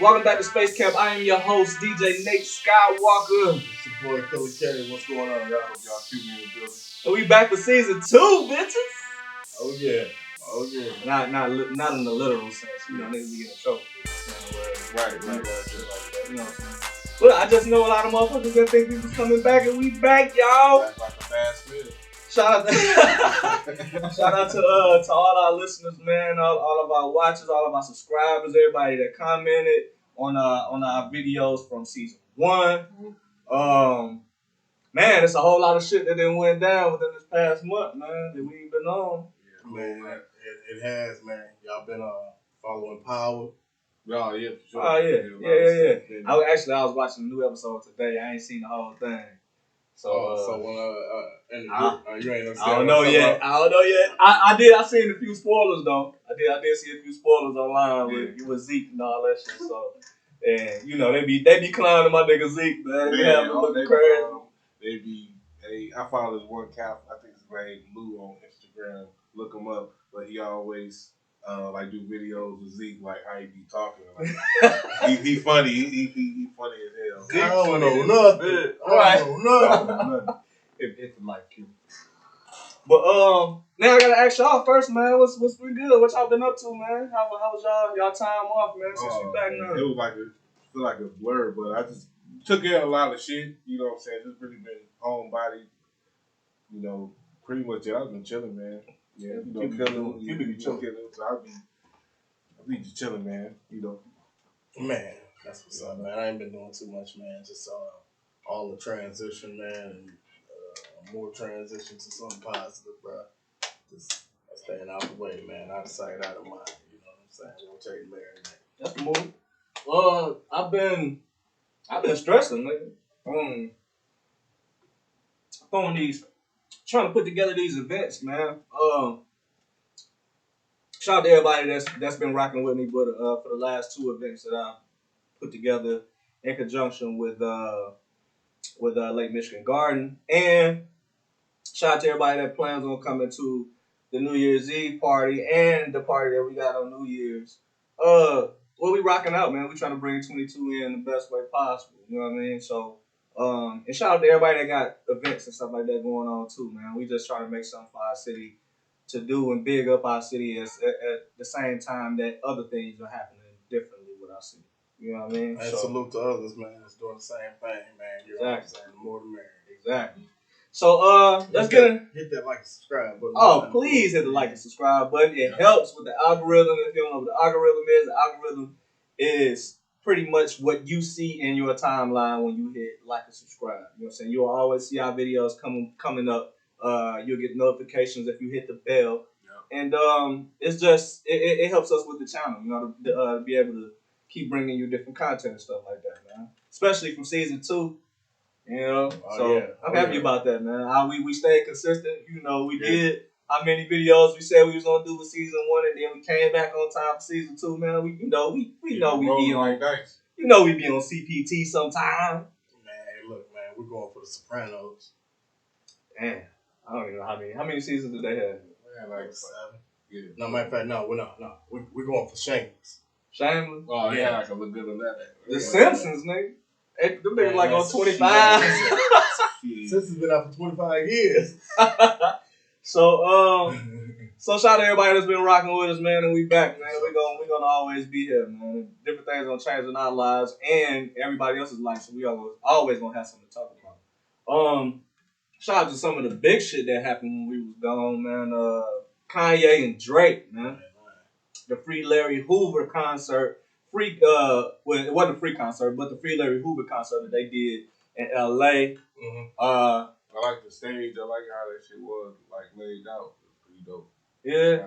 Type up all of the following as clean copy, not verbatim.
Welcome back to Space Camp. I am your host, DJ Nate Skywalker. It's your boy Killa. What's going on, y'all? Y'all Cubie in the building. And we back for season 2, bitches. Oh yeah. Oh yeah. Not in the literal sense. You know, niggas be getting in trouble. Right. You know what I'm saying? But I just know a lot of motherfuckers that think we was coming back, and we back, y'all. Back like a bad spirit. Shout out to all our listeners, man, all of our watchers, all of our subscribers, everybody that commented on our videos from season 1. Man, it's a whole lot of shit that then went down within this past month, man, that we ain't been on. Yeah, man, it has, man. Y'all been following Power. Oh yeah, for sure. Oh yeah. I was watching a new episode today. I ain't seen the whole thing. You ain't understand. I don't know yet. I did. I seen a few spoilers though. I did see a few spoilers online with Zeke and all that shit. So, and you know they be clowning my nigga Zeke, man. They have him looking crazy. I follow this one cat. I think his name Lou on Instagram. Look him up, but he always do videos with Zeke, like how he be talking. Like, he funny. He funny as hell. I don't know nothing. I don't know nothing. It's like cute. But now I gotta ask y'all first, man. What's been good? What y'all been up to, man? How was y'all time off, man? Since you back now. It was like a blur, but I just took care of a lot of shit. You know what I'm saying? Just really been homebody. You know, pretty much it. I've been chilling, man. Yeah, you know, you be chilling. So I be just chilling, man. You know, man, that's what's up, man. I ain't been doing too much, man. Just all the transition, man, and more transition to something positive, bro. Just staying out the way, man. Out of sight, out of mind. You know what I'm saying? Rotating there and there. That's the move. I've been stressing, nigga. Trying to put together these events, man. Shout out to everybody that's been rocking with me, but for the last 2 events that I put together in conjunction with Lake Michigan Garden, and shout out to everybody that plans on coming to the New Year's Eve party and the party that we got on New Year's. What we rocking out, man? We trying to bring 22 in the best way possible. You know what I mean? So, and shout out to everybody that got events and stuff like that going on too, man. We just trying to make something for our city to do and big up our city at the same time that other things are happening differently with our city. You know what I mean? And salute to others, man, that's doing the same thing, man. You know what I'm saying? The more the merrier. Exactly. So let's hit that like and subscribe button. Oh, please hit the like and subscribe button. It helps with the algorithm. If you don't know what the algorithm is pretty much what you see in your timeline when you hit like and subscribe. You know what I'm saying? You'll always see our videos coming up. You'll get notifications if you hit the bell. Yeah. And it's just it helps us with the channel, you know, to be able to keep bringing you different content and stuff like that, man. Especially from season 2. You know, I'm happy about that, man. We stayed consistent. You know, we did how many videos we said we was gonna do with season 1, and then we came back on time for season 2, man. We know we be on dice. You know we be on CPT sometime. Man, look, man, we're going for the Sopranos. Damn, I don't even know how many seasons did they have? Man, like 7. Yeah. No, matter of fact, no. We're going for Shameless. Shameless? Oh yeah, I can look good on that. The Simpsons, nigga. Them niggas like on 25. Simpsons been out for 25 years. So shout out to everybody that's been rocking with us, man, and we back, man. We're gonna always be here, man. Different things gonna change in our lives and everybody else's life, so we always gonna have something to talk about. Shout out to some of the big shit that happened when we was gone, man. Kanye and Drake, man. The Free Larry Hoover concert. Well, it wasn't a free concert, but the Free Larry Hoover concert that they did in LA. Mm-hmm. I like the stage. I like how that shit was laid out. It was pretty dope. Yeah.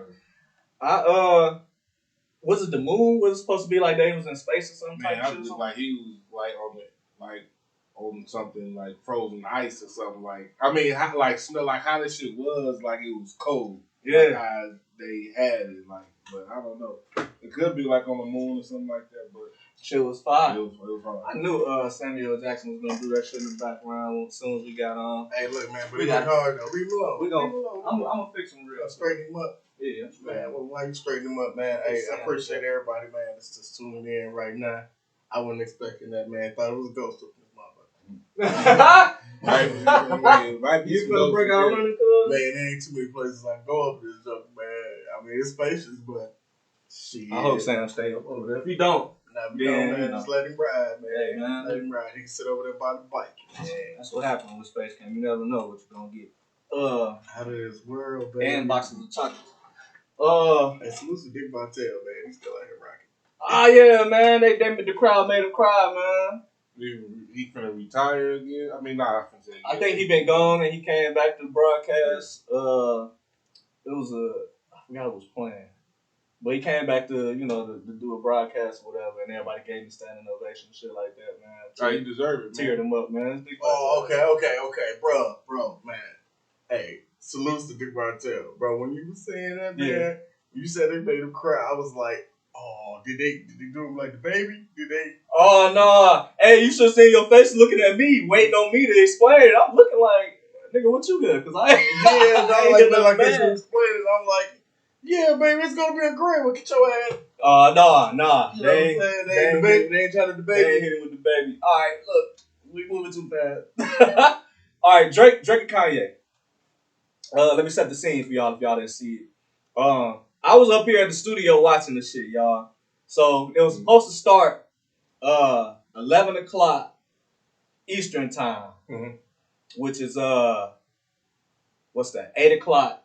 Was it the moon? Was it supposed to be like they was in space or something? Man, I was just like he was on something like frozen ice or something smell like how this shit was like it was cold. Yeah. Like how they had it but I don't know. It could be like on the moon or something like that, but shit was fire. It was hard. I knew Samuel Jackson was gonna do that shit in the background as soon as we got on. Hey, look, man, but we got hard though. Leave him alone. I'm gonna fix him real. Straighten him up. Yeah, man. Well, why you straighten him up, man? Hey, I appreciate everybody, man. That's just tuning in right now. I wasn't expecting that, man. Thought it was a ghost up in this Might be You some gonna ghosts break in out there. running, cuz? Man, there ain't too many places I can go up this junk, man. I mean, it's spacious, but shit. I hope Sam stay up over there. If you don't, Nah, Yeah, man, you know. just let him ride, man. Hey, man. Let him ride. He can sit over there by the bike. Yeah. that's what happens with Space Camp. You never know what you're gonna get. Out of this world, baby. And boxes of chocolates. Hey, salute to Dick Montel, man. He's still out here rocking. Oh yeah, man. The crowd made him cry, man. He finna retire again. I mean, nah, I finna say again. I think he been gone and he came back to the broadcast. It was I forgot who was playing. But he came back to, to do a broadcast or whatever, and everybody gave him standing ovation and shit like that, man. Oh, you deserve it, man. Teared him up, man. Oh, okay. Bro, man. Hey, salutes to Dick Montel. Bro, when you were saying that, man, you said they made him cry, I was like, oh, did they do him like the baby? Did they? Oh, no. Hey, you should have seen your face looking at me, waiting on me to explain it. I'm looking like, nigga, what you got? Because I ain't like they should explain it. I'm like, yeah, baby, it's gonna be a great one. Get your ass. Nah. You know what I'm saying? They ain't trying to debate. They ain't hit him with the baby. All right, look, we moving too fast. All right, Drake and Kanye. Let me set the scene for y'all if y'all didn't see it. I was up here at the studio watching this shit, y'all. So it was supposed to start 11 o'clock Eastern time, which is what's that? 8 o'clock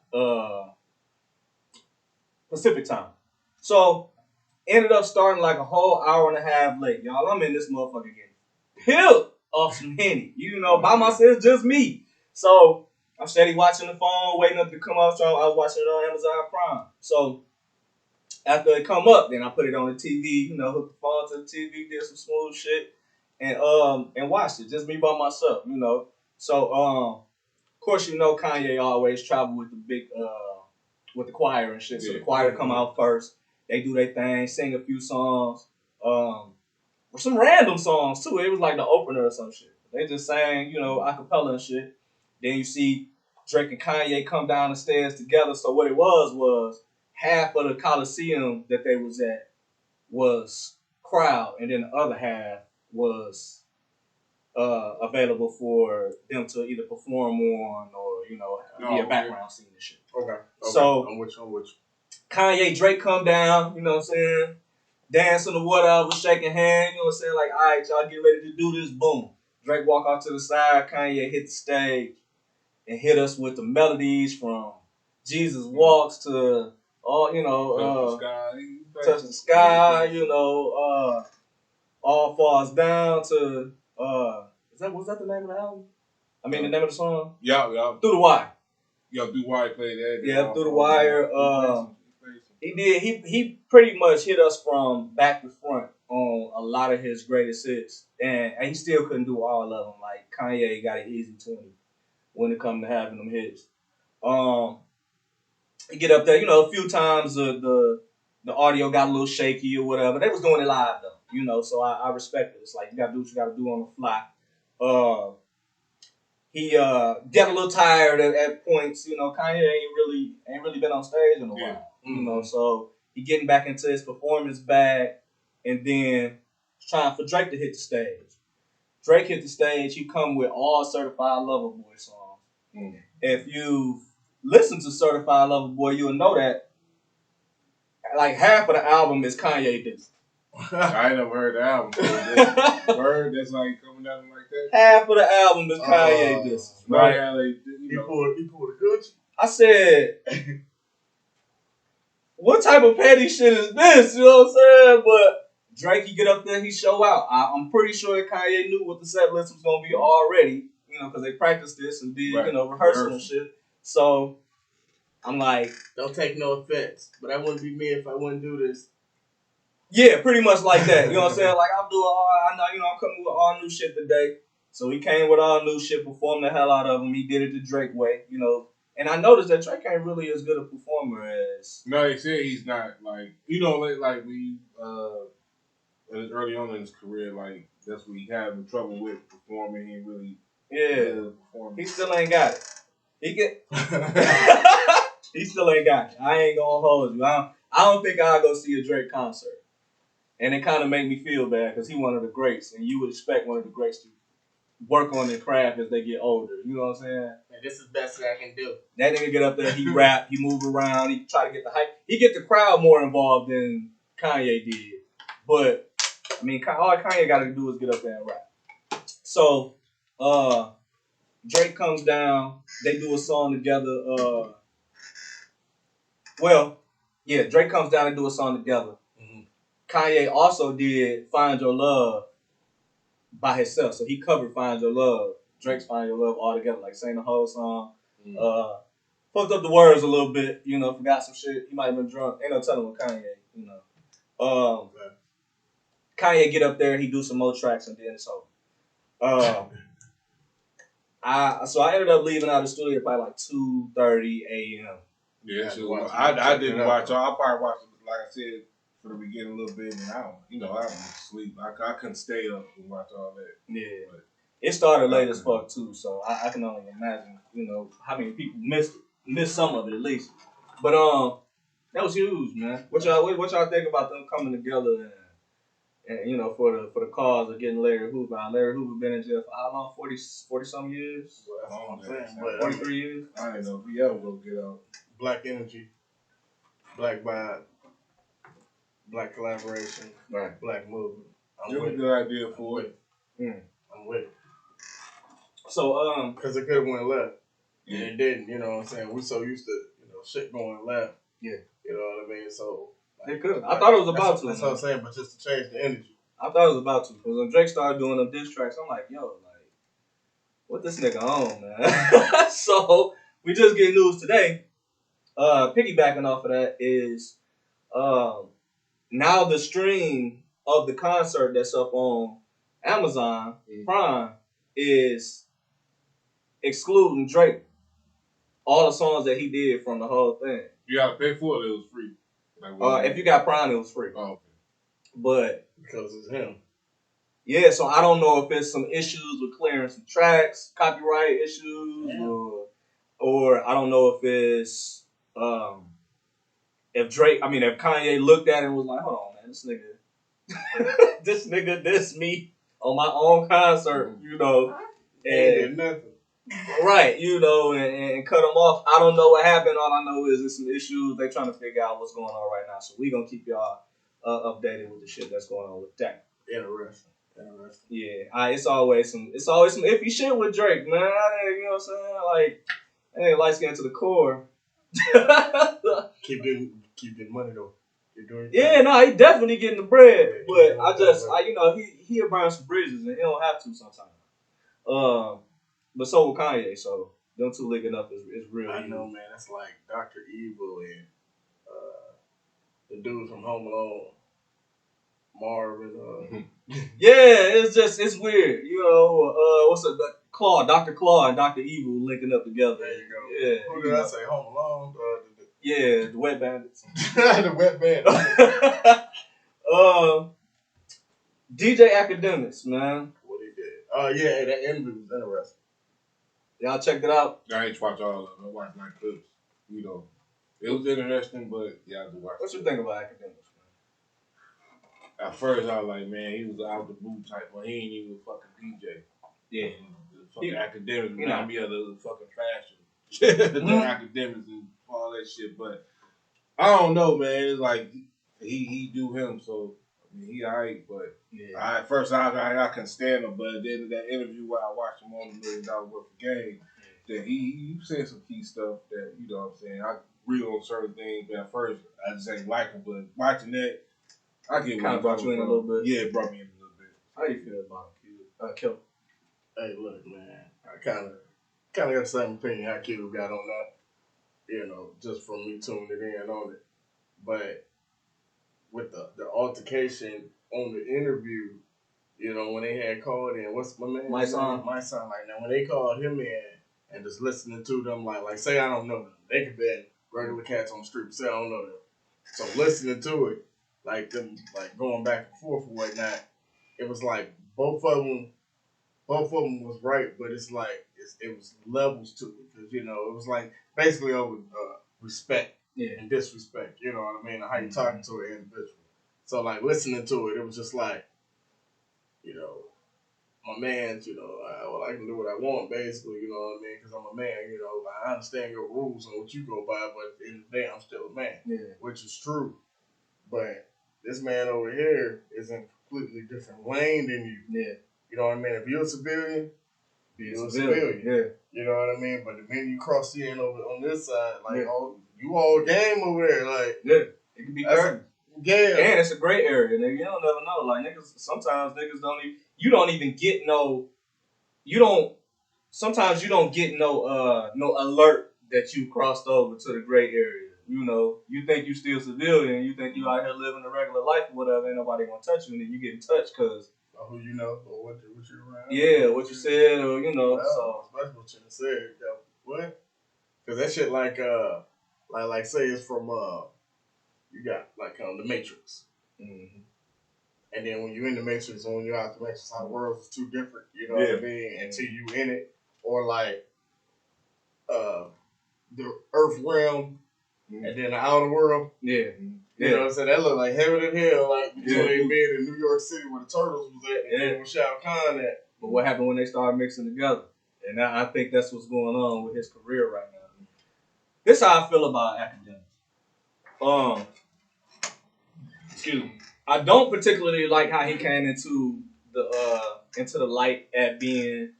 Pacific time. So ended up starting like a whole hour and a half late, y'all. I'm in this motherfucker getting pilled off some Henny, by myself, just me. So I'm steady watching the phone, waiting up to come up. So I was watching it on Amazon Prime. So after it come up, then I put it on the TV, hooked the phone to the TV, did some smooth shit, and watched it. Just me by myself, So of course Kanye always travel with the big with the choir and shit. So the choir come out first. They do their thing, sing a few songs. Some random songs too. It was like the opener or some shit. They just sang, acapella and shit. Then you see Drake and Kanye come down the stairs together. So what it was half of the Coliseum that they was at was crowd, and then the other half was available for them to either perform on or be a background scene and shit. Okay. So I'm with you. Kanye, Drake come down, you know what I'm saying? Dancing or whatever, shaking hands, you know what I'm saying? Like, all right, y'all get ready to do this. Boom. Drake walk off to the side, Kanye hit the stage and hit us with the melodies from Jesus Walks to all, Touch the Sky, All Falls Down to was that the name of the album? I mean the name of the song? Yeah. Through the Wire. Yeah, Through the Wire played that. Yeah, Through the Wire. He did. He pretty much hit us from back to front on a lot of his greatest hits, and he still couldn't do all of them. Like Kanye got an easy 20 when it comes to having them hits. He get up there, a few times the audio got a little shaky or whatever. They was doing it live though, so I respect it. It's like you gotta do what you gotta do on the fly. He got a little tired at points. Kanye ain't really been on stage in a while. So he getting back into his performance bag, and then it's time for Drake to hit the stage. Drake hit the stage. He come with all Certified Lover Boy songs. If you listen to Certified Lover Boy, you'll know that like half of the album is Kanye dissing. I ain't never heard the album. So word that's like coming down like that. Half of the album is Kanye dissing. Right? He pulled a Gucci. I said, what type of petty shit is this? You know what I'm saying? But Drake, he get up there, he show out. I'm pretty sure Kanye knew what the set list was gonna be already, because they practiced this and did, rehearsal and shit. So I'm like, don't take no offense, but that wouldn't be me if I wouldn't do this. Yeah, pretty much like that. You know what I'm saying? Like I'm coming with all new shit today. So he came with all new shit, performed the hell out of him. He did it the Drake way, And I noticed that Drake ain't really as good a performer as. No, they said he's not. Like like we early on in his career, like that's what he having trouble with performing. He really he still ain't got it. He still ain't got it. I ain't gonna hold you. I don't think I'll go see a Drake concert. And it kind of made me feel bad because he one of the greats, and you would expect one of the greats to work on their craft as they get older. You know what I'm saying? And this is the best that I can do. That nigga get up there, he rap, he move around, he try to get the hype. He get the crowd more involved than Kanye did. But, I mean, all Kanye got to do is get up there and rap. So, Drake comes down. They do a song together. Drake comes down and do a song together. Mm-hmm. Kanye also did Find Your Love by himself. So he covered Find Your Love, Drake's Find Your Love all together, like sang the whole song. Mm-hmm. Fucked up the words a little bit, forgot some shit. He might have been drunk. Ain't no telling with Kanye, Kanye get up there and he do some more tracks and then it's over. I ended up leaving out of the studio by like 2:30 a.m. Yeah, I didn't watch all. I probably watched it, like I said, for the beginning a little bit, and I was asleep. I couldn't stay up and watch all that. Yeah, but it started late as fuck too, so I can only imagine, how many people missed some of it at least. But that was huge, man. What y'all think about them coming together and for the cause of getting Larry Hoover? Larry Hoover been in jail for how long? 40 some years? Well, that's what I'm saying. 43 years? I didn't know if he ever gonna get out. Black energy, black vibe, black collaboration, right? Black movement. It was a good idea for it. I'm with it. So because it could have went left, and it didn't. You know what I'm saying? We so used to shit going left. Yeah. You know what I mean? So it could. I thought it was about to. That's what I'm saying. But just to change the energy. I thought it was about to, because when Drake started doing them diss tracks, I'm like, what this nigga on, man? So we just get news today. Piggybacking off of that is now the stream of the concert that's up on Amazon Prime is excluding Drake. All the songs that he did from the whole thing. You gotta pay for it. It was free. If you got Prime, it was free. Oh, okay. But because it's him. Yeah, so I don't know if it's some issues with clearing some tracks, copyright issues, or I don't know if it's if Kanye looked at it and was like, hold on, man, this nigga dissed me on my own concert, and nothing. Right, and cut him off. I don't know what happened. All I know is there's some issues. They trying to figure out what's going on right now. So we gonna keep y'all updated with the shit that's going on with that. Interesting. Yeah, it's always some iffy shit with Drake, man. You know what I'm saying? Like, ain't light skin to the core. Keep getting money though. Yeah, no, he definitely getting the bread. But he'll burn some bridges and he don't have to sometimes. But so will Kanye. So them two linking up is real. I know, man. It's like Dr. Evil and the dude from Home Alone, Marvin. Yeah, it's weird. What's it? Dr. Claw and Dr. Evil linking up together. There you go. Yeah. Who did I say? Home Alone? The Wet Bandits. The Wet Bandits. DJ Akademiks, man. What he did. Yeah, that interview was interesting. Y'all checked it out? I ain't watched all of it. I watched like clips. It was interesting, but I had to watch. What you think about Akademiks, man? At first, I was like, man, he was out the boot type, but he ain't even a fucking DJ. Yeah. The fucking Akademiks remind me of the fucking fashion. The Akademiks and all that shit. But I don't know, man. It's like he do him, so he alright. But at first, I can stand him. But at the end of that interview where I watched him on $1 Million Worth of Game, that he said some key stuff that, you know what I'm saying, I agree on certain things. But at first, I just ain't like him. But watching that, I get kind of brought you in a little bit. Yeah, it brought me in a little bit. How you feel about him, Killa? Hey, look, man. I kind of got the same opinion how Cubie got on that. Just from me tuning it in on it. But with the altercation on the interview, when they had called in, what's my man? My son. Like, now when they called him in and just listening to them, like say I don't know them. They could be regular cats on the street, say I don't know them. So listening to it, like them, like going back and forth and whatnot, it was like both of them was right, but it's like it was levels to it, because it was like basically over respect and disrespect. You know what I mean? How you talking to an individual. So like listening to it, it was just like, you know, my man's, you know, I can do what I want, basically, you know what I mean? Because I'm a man, you know. I understand your rules and what you go by, but in the day, I'm still a man, which is true. But this man over here is in a completely different lane than you. Yeah. You know what I mean? If you're a civilian, you're a civilian. Yeah. You know what I mean? But the minute you cross the end over on this side, like, you all game over there, like, it can be dirty. Yeah. And it's a gray area, nigga. You don't never know. Like, sometimes niggas don't even, you don't even get sometimes you don't get no alert that you crossed over to the gray area. You know, you think you still civilian, you think you out here living a regular life or whatever, ain't nobody gonna touch you, and then you get in touch because who you know, or what you around. Yeah, what you said, or you know, so that's what you said. What? Because that shit like say it's from you got like the Matrix. Mm-hmm. And then when you're in the Matrix and when you're out the Matrix, how the worlds is too different, you know what I mean? Until you in it. Or like the Earth realm and then the outer world. Yeah. You know what I'm saying? That look like heaven and hell, like between being in New York City where the Turtles was at and then where Shao Kahn at. But what happened when they started mixing together? And I think that's what's going on with his career right now. This is how I feel about Akademiks. Excuse me. I don't particularly like how he came into the light at being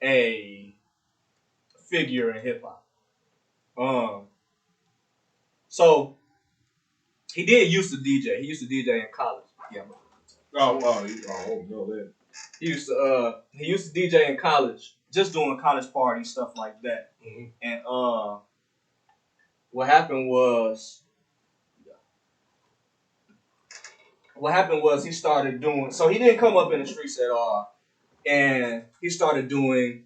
a figure in hip hop. So he did used to DJ. He used to DJ in college. Yeah. No, that. He used to DJ in college, just doing college parties, stuff like that. Mm-hmm. And what happened was he started doing, so he didn't come up in the streets at all, and he started doing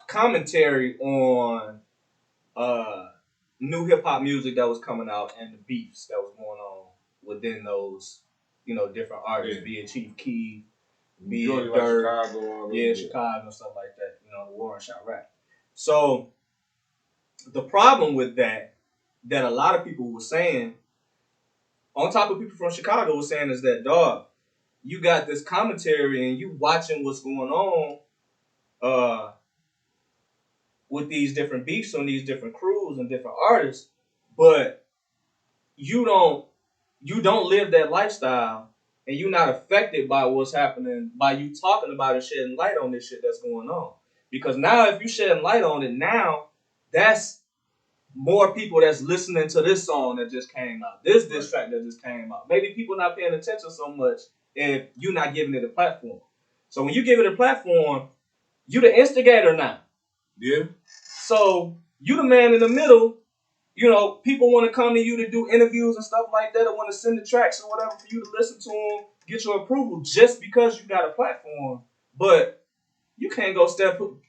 commentary on new hip hop music that was coming out and the beefs that was going on within those, you know, different artists, be it Chief Keef, be it Dirt, Chicago and stuff like that, you know, the war and shot rap. So the problem with that a lot of people were saying, on top of people from Chicago were saying, is that, dog, you got this commentary and you watching what's going on with these different beefs on these different crews and different artists, but you don't live that lifestyle and you're not affected by what's happening by you talking about it, shedding light on this shit that's going on. Because now if you shedding light on it now, that's more people that's listening to this song that just came out, this track that just came out. Maybe people not paying attention so much if you're not giving it a platform. So when you give it a platform, you the instigator now. Yeah. So you the man in the middle. You know, people want to come to you to do interviews and stuff like that, or want to send the tracks or whatever for you to listen to them, get your approval just because you got a platform. But you can't go step foot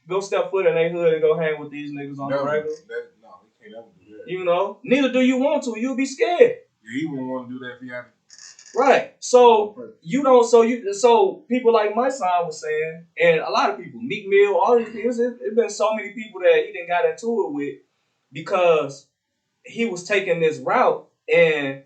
in their hood and go hang with these niggas on the regular. No, he can't ever do that. You know, neither do you want to. You'll be scared. Yeah, he wouldn't want to do that if he had. Right. So you don't. So people like my son was saying, and a lot of people, Meek Mill, all these people. It's been so many people that he didn't got into it with because he was taking this route, and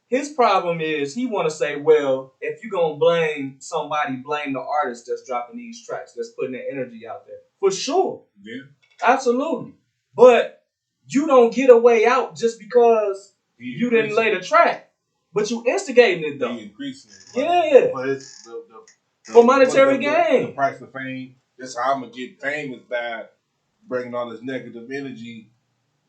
his problem is he want to say, well, if you're gonna blame somebody, blame the artist that's dropping these tracks, that's putting their energy out there. For sure. Yeah. Absolutely. But you don't get a way out just because you didn't lay the track. But you instigating it though. He increasing it. Yeah. But it's for monetary gain. The price of fame. That's how I'm gonna get famous by bringing all this negative energy.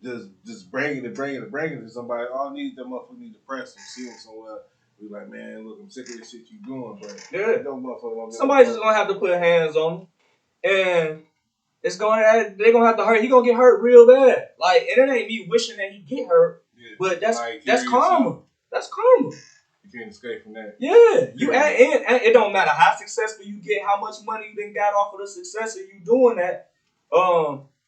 Just bringing it to somebody. All need that motherfucker need to press them, see them somewhere. Be like, man, look, I'm sick of this shit you doing, but don't motherfucker. Somebody's just gonna have to put hands on him, and they're gonna have to hurt. He gonna get hurt real bad. Like, and it ain't me wishing that he get hurt, but that's karma. That's karma. You can't escape from that. Yeah, and it don't matter how successful you get, how much money you done got off of the success of you doing that.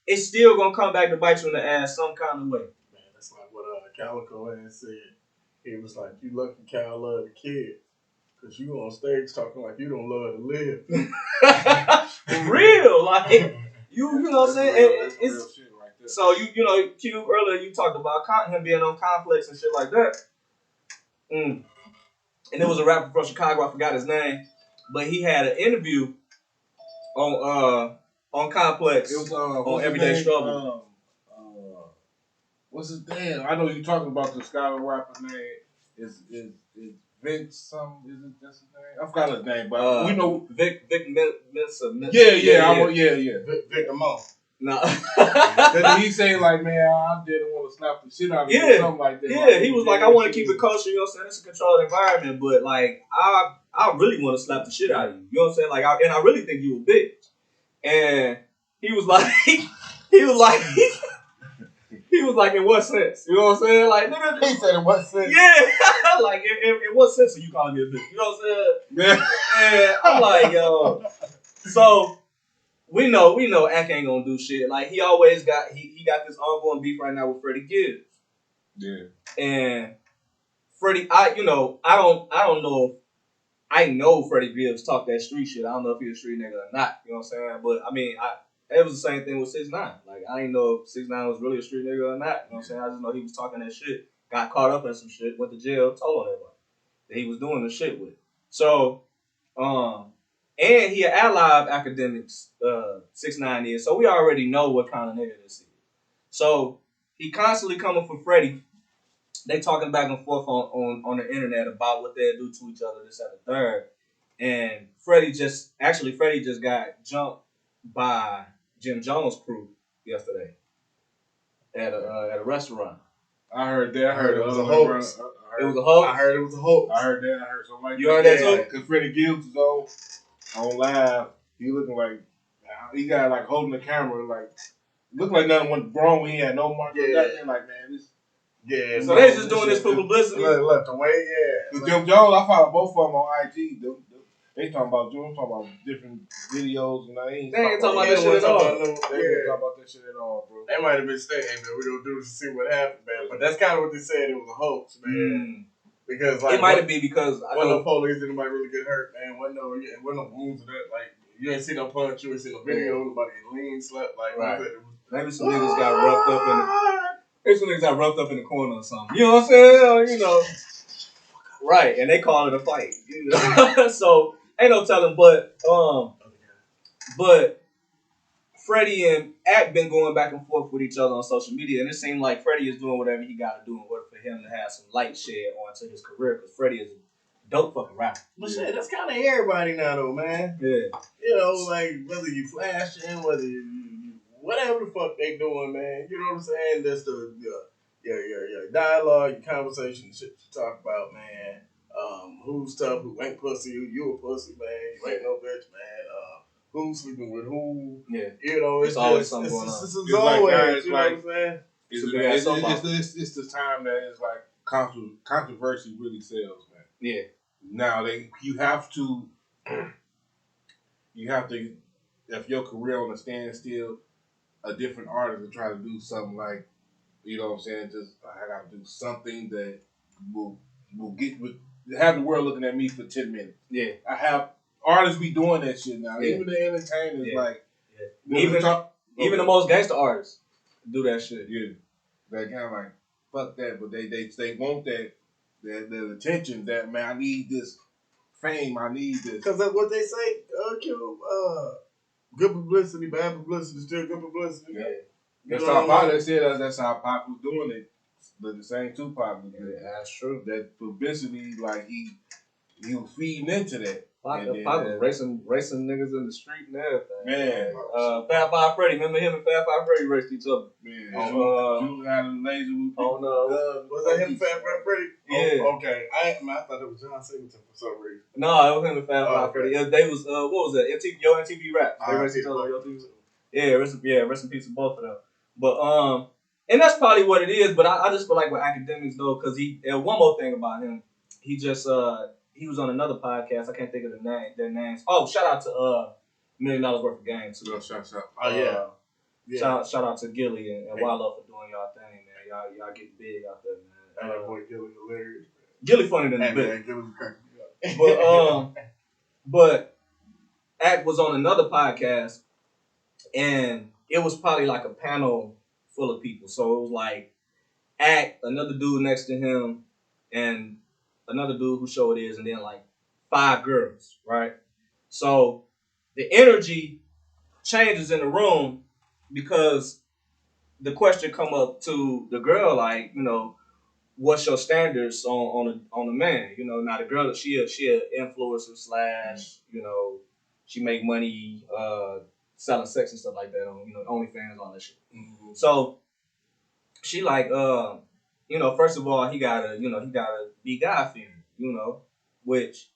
It's still gonna come back to bite you in the ass some kind of way. Man, that's like what Calico had said. He was like, "You lucky Cal love the kids, cause you on stage talking like you don't love to live." Real, like you know what I'm saying. That's real shit right there. So you know, Cube, earlier you talked about him being on Complex and shit like that. and it was a rapper from Chicago. I forgot his name, but he had an interview on Complex. It was on Everyday Struggle. What's his name? I know you're talking about the Skywalker name. Is Vince something? Is it that's his name? I forgot his name, but we know Vic Mensa. Yeah. Vic Mo. No. He say like, man, I didn't want to slap the shit out of you or something like that. Yeah, he was like, I want to keep it kosher, you know what I'm saying? It's a controlled environment, but like, I really want to slap the shit out of you. You know what I'm saying? Like, and I really think you a bitch. And he was like, he was like, in what sense? You know what I'm saying? Like, nigga. He said, in what sense? Yeah. Like, in what sense are you calling me a bitch? You know what I'm saying? Yeah. And I'm like, yo. So, we know Ak ain't gonna do shit. Like, he always got, he got this ongoing beef right now with Freddie Gibbs. Yeah. And Freddie, I don't know if, I know Freddie Gibbs talk that street shit. I don't know if he's a street nigga or not. You know what I'm saying? But, I mean, it was the same thing with 6ix9ine. Like, I didn't know if 6ix9ine was really a street nigga or not. You know what I'm saying? I just know he was talking that shit, got caught up in some shit, went to jail, told on everybody that he was doing the shit with. So, and he an ally of Akademiks, 6ix9ine is. So we already know what kind of nigga this is. So he constantly coming for Freddie. They talking back and forth on the internet about what they'll do to each other, this and the third. And Freddie just got jumped by Jim Jones' crew yesterday at a restaurant. I heard that. I heard it was a hoax. It was a hoax? I heard it was a hoax. I heard that. I heard something like that. You heard that too? Because Freddie Gibbs is on live. He looking like, he got like holding the camera, like, looked like nothing went wrong when he had no mark. Yeah. Nothing. Like, man, this. Yeah. So they just doing this for publicity? Left away, yeah. Because Jim Jones, I follow both of them on IG. They talking about different videos, and they ain't talking about that shit at all. They ain't talking about that shit at all, bro. They might have been saying, hey, man, we're going to do this to see what happens, man. But that's kind of what they said. It was a hoax, man. Because, like, it might have been because I know police didn't really get hurt, man. Wasn't no wounds of that. Like, you ain't see no punch, you ain't see no video, nobody lean, slept. Like, right. Maybe some niggas got roughed up in the corner or something. You know what I'm saying? You know. Right, and they call it a fight. You know? So ain't no telling, but Freddie and Ak been going back and forth with each other on social media, and it seems like Freddie is doing whatever he got to do in order for him to have some light shed onto his career, because Freddie is a dope fucking rapper. But shit, that's kind of everybody now, though, man. Yeah. You know, like, whether you flashing, whether you whatever the fuck they doing, man. You know what I'm saying? That's the your dialogue, your conversation, shit you talk about, man. Who's tough, who ain't pussy, you a pussy, man. You ain't no bitch, man. Who's sleeping with who? Yeah. You know, it's always something going on. It's always, you know what I'm saying? It's the time that it's like controversy really sells, man. Yeah. Now you have to if your career on a standstill, a different artist will try to do something like, you know what I'm saying, just I gotta do something that will have the world looking at me for 10 minutes. Yeah. I have artists be doing that shit now. Yeah. Even the entertainers, like even the most gangster artists do that shit. Yeah. They kind of like, fuck that, but they want that attention, that, man, I need this fame, I need this. Because that's what they say, good publicity, bad publicity, still good publicity. Yeah. That's how Pop was doing it. But the same Tupac was doing it. That's true. That publicity, like, he was feeding into that. Pop was racing niggas in the street and everything. Man. Fat Five Freddy, remember him and Fat Five Freddy raced each other. Man. Shooting out of the laser with people. Was that him and Fat Five Freddy? Yeah. Oh, okay. I thought it was John Singleton for some reason. No, it was him and Fat Five Freddy. They was, what was that? MTV Raps. They raced each other on Yo TV. Yeah, rest in peace to both of them. But, and that's probably what it is, but I just feel like with Akademiks, though, because one more thing about him, he just, he was on another podcast. I can't think of their names. Oh, shout out to $1 Million Worth of Game too. Shout. Oh yeah. Shout out to Gilly and Wallow for doing y'all thing, man. Y'all get big out there, man. That boy Gilly hilarious. Gilly funny than a bit. But Ak was on another podcast, and it was probably like a panel full of people. So it was like Ak, another dude next to him, and another dude whose show it is, and then like 5 girls, right? So the energy changes in the room because the question come up to the girl, like, you know, what's your standards on a man? You know, now the girl, she a influencer slash, you know, she make money selling sex and stuff like that on, you know, OnlyFans, all that shit. Mm-hmm. So she like, you know, first of all, he gotta be God fearing, you know, which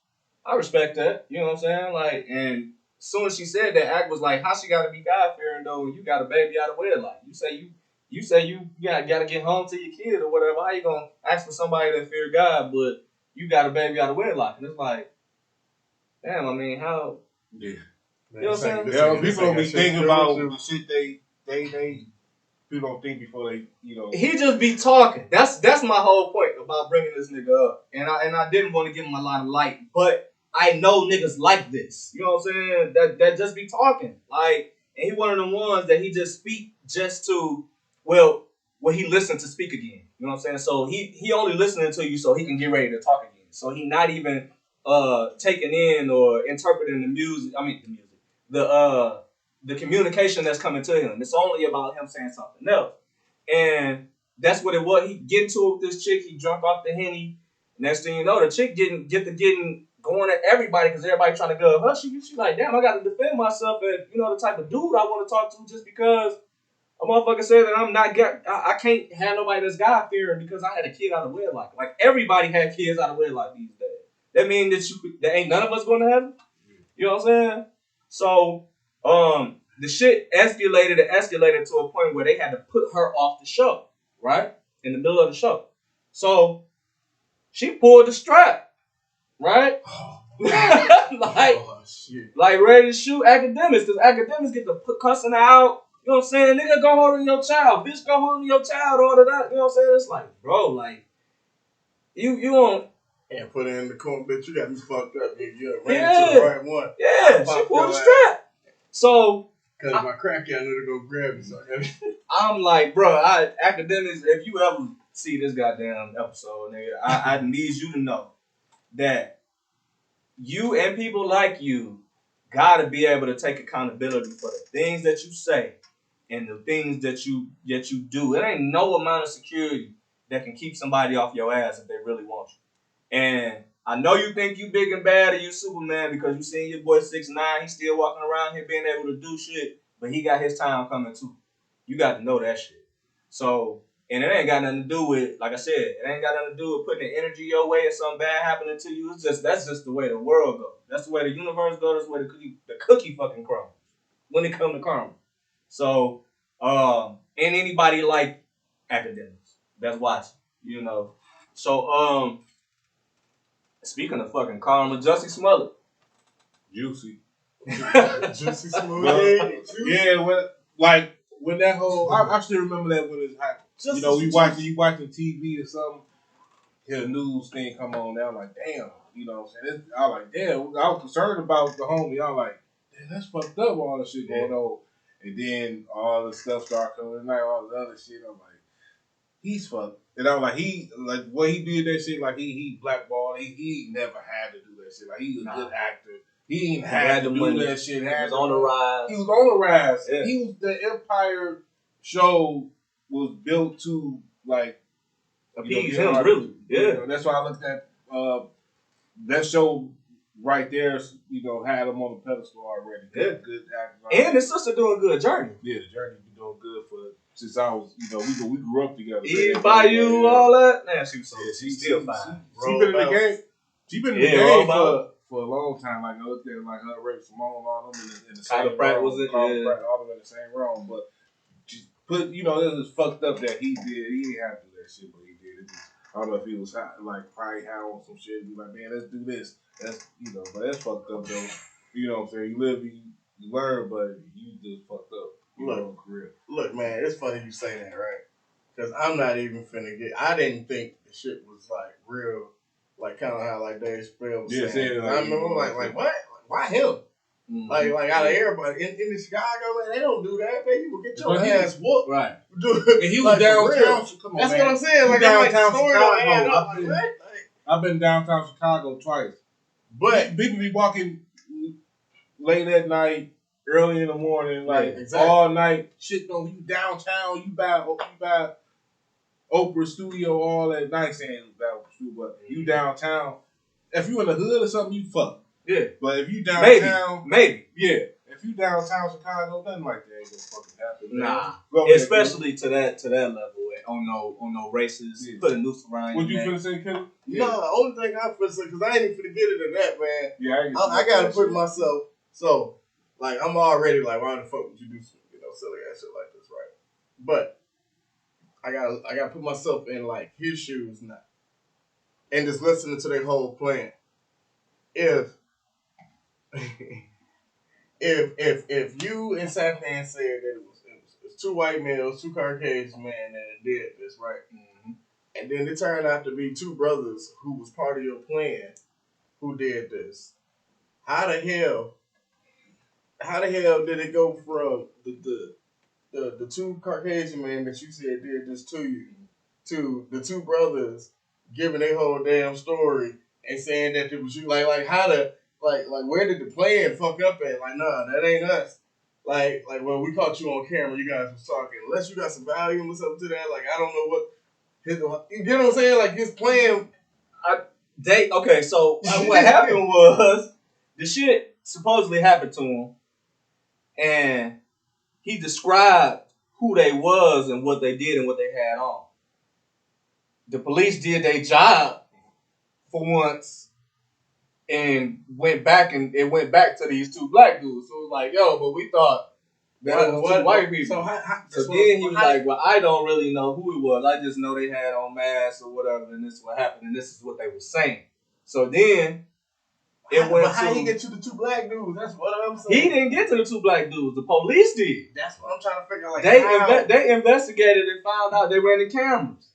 I respect that, you know what I'm saying? Like, and as soon as she said that, Act was like, how she gotta be God fearing though when you got a baby out of wedlock? You say you gotta get home to your kid or whatever. How you gonna ask for somebody that fear God, but you got a baby out of wedlock? And it's like, damn, I mean, how? Yeah. You know what I'm saying? Yeah, people don't be thinking about the shit they people don't think before they, you know. He just be talking. That's my whole point about bringing this nigga up. And I didn't want to give him a lot of light, but I know niggas like this. You know what I'm saying? That just be talking. Like, and he one of them ones that he just speak just to, well, he listened to speak again. You know what I'm saying? So he only listening to you so he can get ready to talk again. So he not even taking in or interpreting the music. I mean the music. The communication that's coming to him. It's only about him saying something else. And that's what it was. He get into it with this chick. He drunk off the Henny. Next thing you know, the chick getting going at everybody because everybody trying to go her. She like, damn, I got to defend myself and, you know, the type of dude I want to talk to just because a motherfucker said that I'm not I can't have nobody that's God fearing because I had a kid out of wedlock. Like everybody had kids out of wedlock these days. That means that ain't none of us going to heaven. You know what I'm saying? So the shit escalated to a point where they had to put her off the show, right? In the middle of the show. So she pulled the strap, right? Like ready to shoot Akademiks, because Akademiks get to put cussing out. You know what I'm saying? Nigga, go hold on your child. Bitch, go hold on your child. All of that. You know what I'm saying? It's like, bro, like, you won't. And put it in the corner, bitch. You got me fucked up. You ran to the right one. Yeah, she pulled the strap. So. Because my crack out to go grab me. I'm like, bro, Akademiks, if you ever see this goddamn episode, nigga, I need you to know that you and people like you gotta be able to take accountability for the things that you say and the things that you do. It ain't no amount of security that can keep somebody off your ass if they really want you. And I know you think you big and bad or you Superman because you seen your boy 6ix9ine. He's still walking around here being able to do shit, but he got his time coming too. You got to know that shit. So, and it ain't got nothing to do with, like I said, it ain't got nothing to do with putting the energy your way and something bad happening to you. That's just the way the world goes. That's the way the universe goes. That's the way the cookie fucking crumbles when it comes to karma. So, and anybody like Akademiks that's watching, you know. So, speaking of fucking karma, Jussie Smollett. Juicy. Jussie Smollett. Yeah, when that whole, I still remember that when it happened. You know, you watching TV or something, hear a news thing come on, now I'm like, damn, you know what I'm saying? I was like, damn, I was concerned about the homie. I was like, damn, that's fucked up, all the shit going on. And then all the stuff started coming tonight, all the other shit. I'm like, he's fucked. And I was like, what he did that shit, like he blackballed. He never had to do that shit. Like he was a good actor. He ain't had to do that shit. He was on the rise. He was on the rise. Yeah. He was the Empire show was built to like appease him, really. Yeah. You know, that's why I looked at that show right there. You know, had him on the pedestal already. Yeah. Good actor. And his sister doing a good journey. Yeah, the journey been doing good since I was, you know, we grew up together. By you, all that. Man, she was so she's still fine. She been in the game. She been in the game for a long time. Like I looked at like her, Ray Simone, all them in the same room. Was it? All them in the same room. But just put, you know, it was fucked up that he did. He didn't have to do that shit, but he did it. I don't know if he was like probably high on some shit. Be like, man, let's do this. That's, you know, but that's fucked up though. You know what I'm saying? You live, you learn, but you just fucked up. Look, man, it's funny you say that, right? Because I'm not even finna I didn't think the shit was like real, like kind of how like Dave Chappelle was saying. I remember like what? Why him? Mm-hmm. Like out of everybody in Chicago, man, they don't do that. Man, you will get your ass whooped. Right. Dude, and he was like, downtown. Come on, that's man. What I'm saying. Like downtown Chicago. Like, what? I've been downtown Chicago twice. But people be walking late at night, early in the morning, like exactly. all night. Shit, no, you downtown, you buy Oprah Studio all that night saying about Studio, but you downtown. If you in the hood or something, you fuck. Yeah. But if you downtown, maybe. Yeah. If you downtown Chicago, nothing like that ain't gonna fucking happen. Nah. Especially to that level. On no races. Yeah. Put a noose around what you neck. finna say, Killa? Yeah. No, the only thing I finna say, because I ain't even finna get into that, man. Yeah, I gotta put myself, so, like, I'm already like, why the fuck would you do some, silly ass shit like this, right? But I gotta put myself in, like, his shoes now. And just listening to their whole plan. If you and Satan said that it was two white males, two Caucasian men that did this, right? Mm-hmm. And then it turned out to be two brothers who was part of your plan who did this. How the hell did it go from the two Caucasian men that you said did this to you to the two brothers giving their whole damn story and saying that it was you? Like how to like where did the plan fuck up at? Like, nah, that ain't us. Like when we caught you on camera, you guys was talking. Unless you got some volume or something to that, like I don't know what you know what I'm saying? Like his plan. Okay, so what happened was the shit supposedly happened to him, and he described who they was and what they did and what they had on. The police did their job for once and went back to these two black dudes. So it was like, yo, but we thought that was two white people. So then he was like, well, I don't really know who it was. I just know they had on masks or whatever, and this is what happened, and this is what they were saying. So then how he get to the two black dudes? That's what I'm saying. He didn't get to the two black dudes. The police did. That's what I'm trying to figure out. Like they investigated and found out they ran the cameras.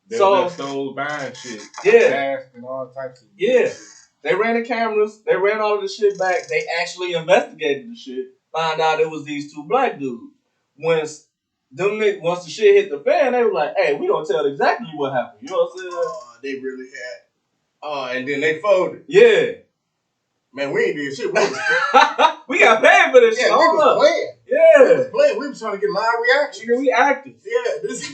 They stole buying shit. Yeah. Masks and all types of shit. They ran the cameras. They ran all of the shit back. They actually investigated the shit. Found out it was these two black dudes. Once the shit hit the fan, they were like, hey, we gonna tell exactly what happened. You know what I'm saying? They really had. And then they folded. Yeah. Man, we ain't doing shit. We got paid for this shit. We was playing. Yeah. We was playing. We was trying to get live reaction. We actors. Yeah. This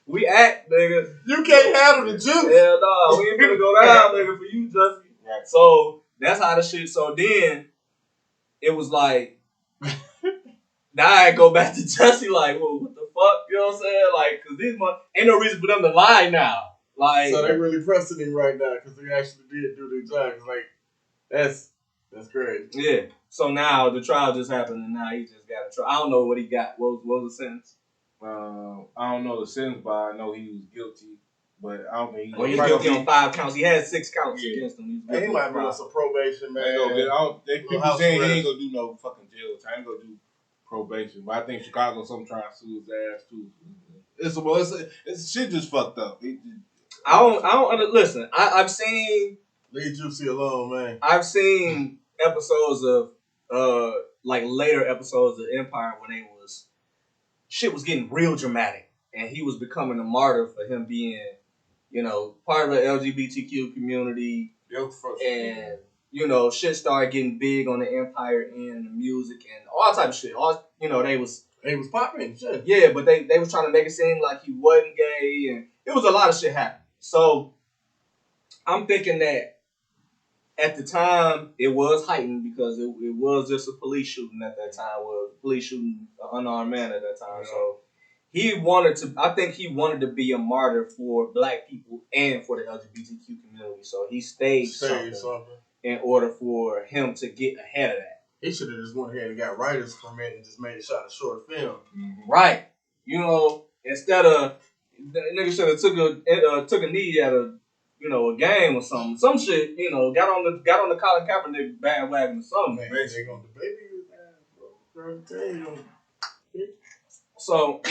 We act, nigga. You can't handle the juice. Hell no. We ain't gonna go down, nigga, for you, Jussie. Right. So that's how the shit. So then it was like, now I go back to Jussie like, well, what the fuck? You know what I'm saying? Like, cause these ain't no reason for them to lie now. Like, so they really pressing him right now because they actually did do their job. Like, that's crazy. Yeah. So now the trial just happened, and now he just got a trial. I don't know what he got. What was the sentence? I don't know the sentence, but I know he was guilty. But I don't think he's guilty on 5 counts. He had 6 counts against him. He might be on some probation, man. They people saying he ain't gonna do no fucking jail time. He ain't gonna do probation. But I think Chicago something trying to sue his ass too. It's shit just fucked up. I don't listen. I've seen. Leave Juicy alone, man. I've seen episodes of like later episodes of Empire when shit was getting real dramatic, and he was becoming a martyr for him being, part of the LGBTQ community, and shit started getting big on the Empire and the music and all type of shit. They was popping, shit. Yeah, but they was trying to make it seem like he wasn't gay, and it was a lot of shit happening. So I'm thinking that at the time it was heightened because it was just a police shooting at that time. Police shooting an unarmed man at that time. Yeah. So I think he wanted to be a martyr for black people and for the LGBTQ community. So he stayed something in order for him to get ahead of that. He should have just went ahead and got writers permit and just made a short film. Mm-hmm. Right. Instead of the nigga should have took a knee at a game or something. Some shit, got on the Colin Kaepernick bandwagon or something. Man, they gonna debate you. So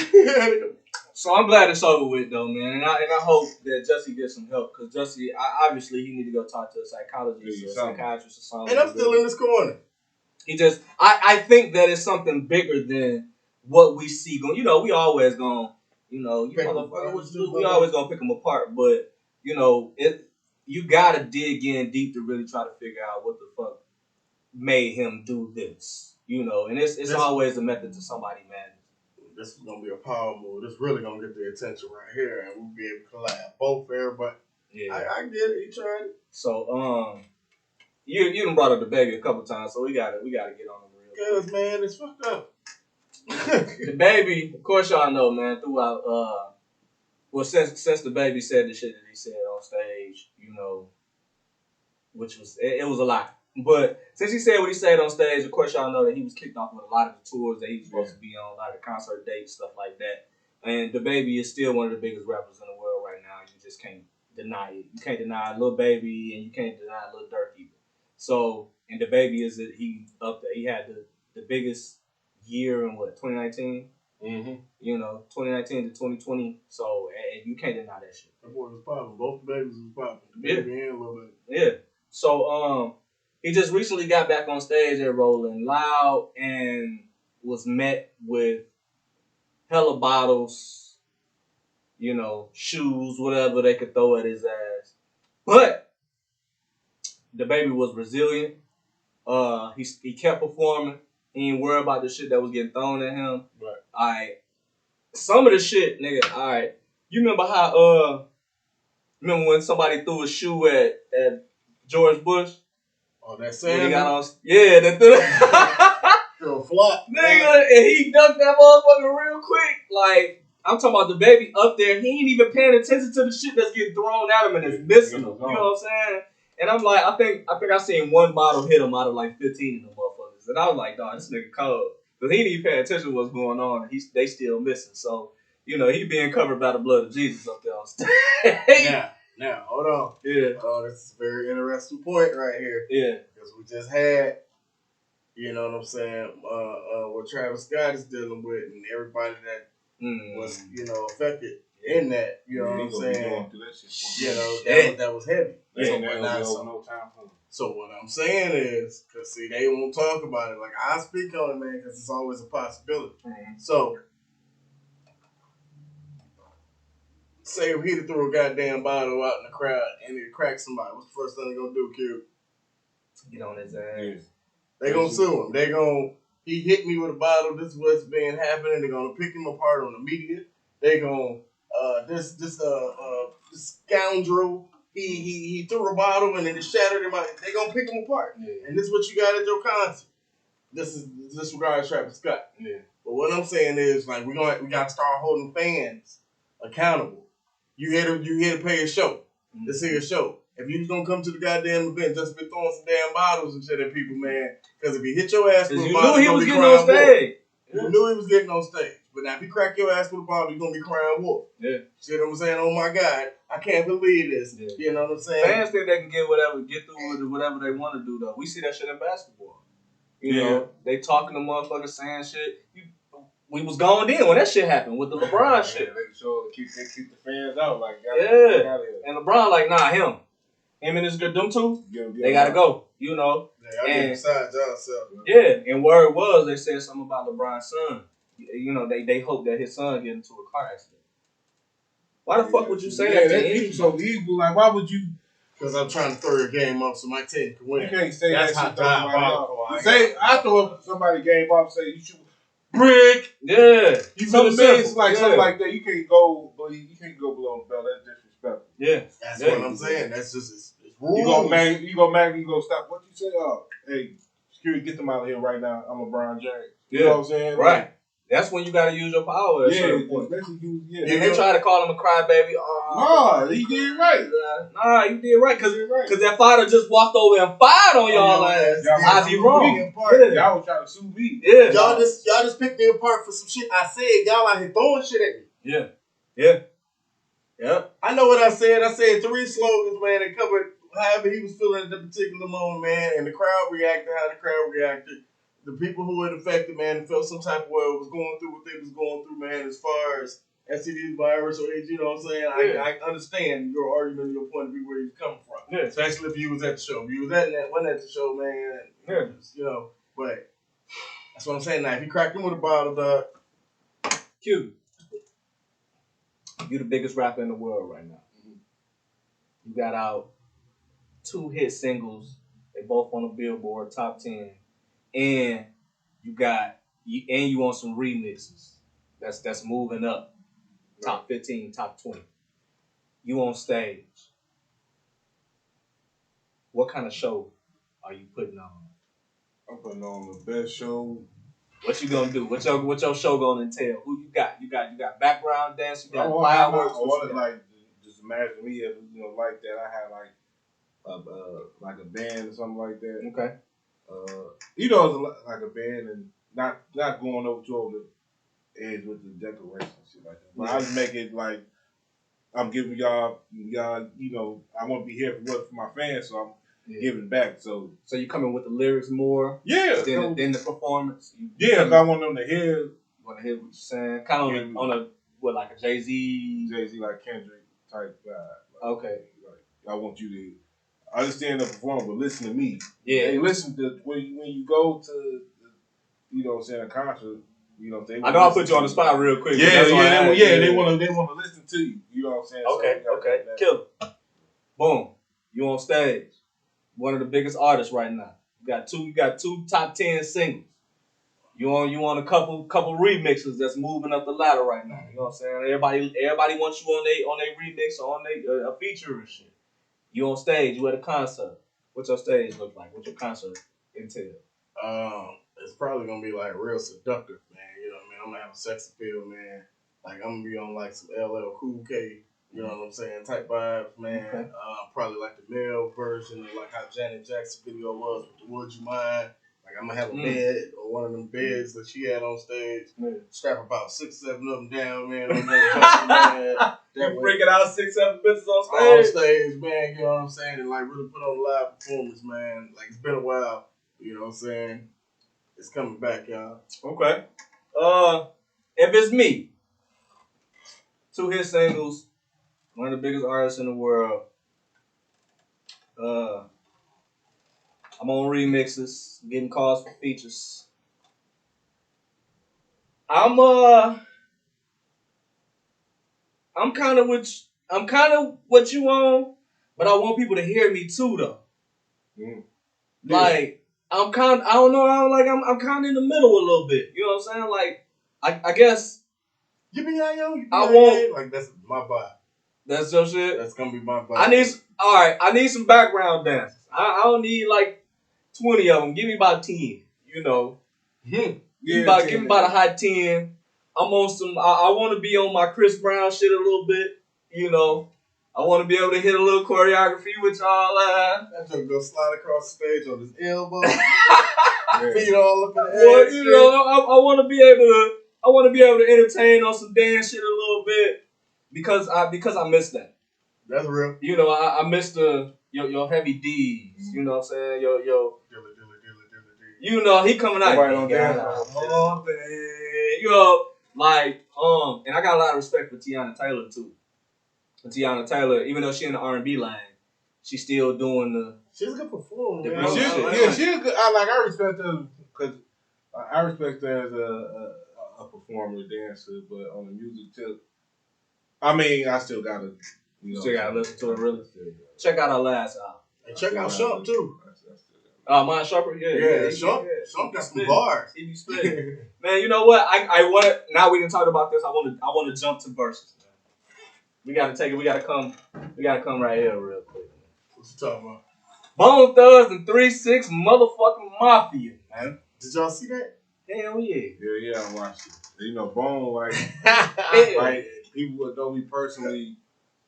I'm glad it's over with though, man. And I hope that Jussie gets some help because Jussie, obviously he need to go talk to a psychologist or a psychiatrist or something. And I'm still in this corner. I think that it's something bigger than what we see going. We always gonna You know, you Pick 'em motherfucker, apart. what you do? We always gonna pick them apart, but you know, you gotta dig in deep to really try to figure out what the fuck made him do this. You know, and it's always a method to somebody madness. This is gonna be a power move. This really gonna get the attention right here, and we'll be able to collab both everybody. Yeah, I get it. He tried it. So you done brought up the baby a couple times, so we gotta get on him real. Cause man, it's fucked up. The baby, of course, y'all know, man. Throughout, well, since the baby said the shit that he said on stage, you know, which was it was a lot. But since he said what he said on stage, of course, y'all know that he was kicked off with a lot of the tours that he was supposed to be on, a lot of concert dates, stuff like that. And the baby is still one of the biggest rappers in the world right now. You just can't deny it. You can't deny Lil Baby, and you can't deny Lil Durk either. So, and the baby is that he up there. He had the biggest year in 2019. Mm-hmm. You know, 2019 to 2020. So, and you can't deny that shit. That boy was popping. Both the babies was popping. The baby and Lil Baby. Yeah. So, he just recently got back on stage at Rolling Loud and was met with hella bottles, you know, shoes, whatever they could throw at his ass. But the baby was resilient. He kept performing. He ain't worried about the shit that was getting thrown at him. Right. Alright. Some of the shit, nigga, alright. You remember how remember when somebody threw a shoe at George Bush? Oh, that Sam? Yeah, that threw a flop. Nigga, and he dunked that motherfucker real quick. Like, I'm talking about the baby up there. He ain't even paying attention to the shit that's getting thrown at him and it's missing him. You know what I'm saying? And I'm like, I think I seen one bottle hit him out of like 15 of them motherfuckers. And I was like, dog, this nigga cold. Because he ain't even paying attention to what's going on. And they still missing. So, you know, he being covered by the blood of Jesus up there on stage. Now, hold on. Yeah. Oh, this is a very interesting point right here. Yeah. Because we just had, you know what I'm saying, what Travis Scott is dealing with and everybody that was, you know, affected in that, you know what I'm saying? You know, that was heavy. So what I'm saying is, because see, they won't talk about it. Like, I speak on it, man, because it's always a possibility. Mm-hmm. So, say if he'd threw a goddamn bottle out in the crowd and it cracked somebody, what's the first thing they gonna do, Q? Get on his ass. They gonna sue him. He hit me with a bottle, this is what's been happening. They're gonna pick him apart on the media. They gonna, this scoundrel, he threw a bottle and then it shattered him out. They gonna pick him apart. Yeah. And this is what you got at your concert. This is disregard Travis Scott. Yeah. But what I'm saying is, like, we gotta start holding fans accountable. You here to pay a show. Mm-hmm. Let's see a show. If you was gonna come to the goddamn event, just be throwing some damn bottles and shit at people, man. Because if he hit your ass with a bottle, you knew he was getting on stage. You knew he was getting on stage. But now if he crack your ass with a bottle, you're gonna be crying wolf. Yeah. See what I'm saying? Oh my God, I can't believe this. Yeah. You know what I'm saying? Fans think they can get through with it, whatever they want to do though. We see that shit in basketball. You know, they talking to motherfuckers saying shit. We was going in when that shit happened with the LeBron shit. They sure keep the fans out like and LeBron like, nah, him and his good them two, they gotta go. You know. And and word was they said something about LeBron's son. You know, they hope that his son get into a car accident. Why the fuck would you say that to him? So evil. Like, why would you? Because I'm trying to throw your game off so my team can win. You can't say that's that shit. Say I throw somebody game off. Say you should brick. Yeah. You feel me? It's like something like that. You can't go below the belt. That's disrespectful. Yeah. That's what I'm saying. That's just it's rules. You go stop. What you say? Hey, security, get them out of here right now. I'm LeBron James. You know what I'm saying? Right. That's when you gotta use your power at a certain point. And they try to call him a crybaby. Nah, he did right. Nah, you did right. Cause that fighter just walked over and fired on y'all ass. How's he wrong? Y'all was trying to sue me. Yeah. Y'all just picked me apart for some shit I said. Y'all out here throwing shit at me. Yeah. I know what I said. I said 3 slogans, man, that covered however he was feeling at the particular moment, man, and the crowd reacted how the crowd reacted. The people who were affected, man, felt some type of way, was going through what they was going through, man, as far as STD virus or AIDS, you know what I'm saying? Yeah. I understand your argument and your point of view where you're coming from. Yeah. Especially if you was at the show. If you wasn't at the show, man, you know, but that's what I'm saying now. If you cracked him with a bottle, dog. Cubie. You the biggest rapper in the world right now. You got out 2 hit singles. They both on the Billboard top 10, and you on some remixes. That's moving up, top 15, top 20. You on stage. What kind of show are you putting on? I'm putting on the best show. What you gonna do? What your show gonna entail? Who you got? You got background dance. You got fireworks. I want to like just imagine me if like that. I had like a band or something like that. Okay. Like a band and not going over the edge with the decoration and shit like that. But I just make it like I'm giving y'all. I want to be here for my fans, so I'm giving back. So you coming with the lyrics more? Yeah. Than the performance. I want them to hear. You want to hear what you're saying? Kind of on a like a Jay-Z like Kendrick type vibe. Okay. I want you to understand the performance, but listen to me. Yeah. Hey, listen to when you go to, a concert. I know I put you on the spot real quick. Yeah. They want to listen to you. You know what I'm saying? Okay. Killa. Boom. You on stage. One of the biggest artists right now. You got two top 10 singles. You on a couple remixes that's moving up the ladder right now. You know what I'm saying? Everybody wants you on their remix or on their a feature and shit. You on stage. You at a concert. What's your stage look like? What's your concert entail? It's probably gonna be like real seductive, man. You know what I mean? I'm gonna have a sex appeal, man. Like I'm gonna be on like some LL Cool K, you know what I'm saying, type vibes, man. Okay. Probably like the male version of like how Janet Jackson video was with the Would You Mind. Like I'm gonna have a bed or one of them beds that she had on stage. Strap about 6, 7 of them down, man. On that You breaking out 6, 7 bitches on stage, man. You know what I'm saying? And like really put on a live performance, man. Like it's been a while. You know what I'm saying? It's coming back, y'all. Okay. If it's me, 2 hit singles, one of the biggest artists in the world. I'm on remixes, getting calls for features. I'm kind of what you on, but I want people to hear me too, though. Like I'm kind of in the middle a little bit. You know what I'm saying? Like I guess. You be on yo. I won't. Like that's my vibe. That's your shit. That's gonna be my vibe. I need some background dances. I don't need like 20 of them. Give me about 10. You know. Give me about a hot 10. I'm on some. I want to be on my Chris Brown shit a little bit. You know. I want to be able to hit a little choreography with y'all. That joke go slide across the stage on his elbow. Feet all up in the air. Well, you know, I want to be able to entertain on some dance shit a little bit because I miss that. That's real. You know, I miss your heavy D's. You know what I'm saying? Yo. You know, he coming out. Right on there. You know, like and I got a lot of respect for Tiana Taylor too. Tiana Taylor, even though she in the R&B line, she's still doing the. She's a good performer. She's good. I respect her because I respect her as a performer, dancer, but on the music tip, I mean, I still gotta, still gotta listen to it. Really, check out our last album. And check out Shump too. Mine Sharper, yeah. Shump got some bars. He be spitting. Man, you know what? I want to. Now we can talk about this. I want to jump to verses. We gotta take it. We gotta come right here real quick. What you talking about? Bone Thugs and 3-6 motherfucking Mafia, man. Did y'all see that? Hell yeah. Yeah, I watched it. Bone, like people would know me personally.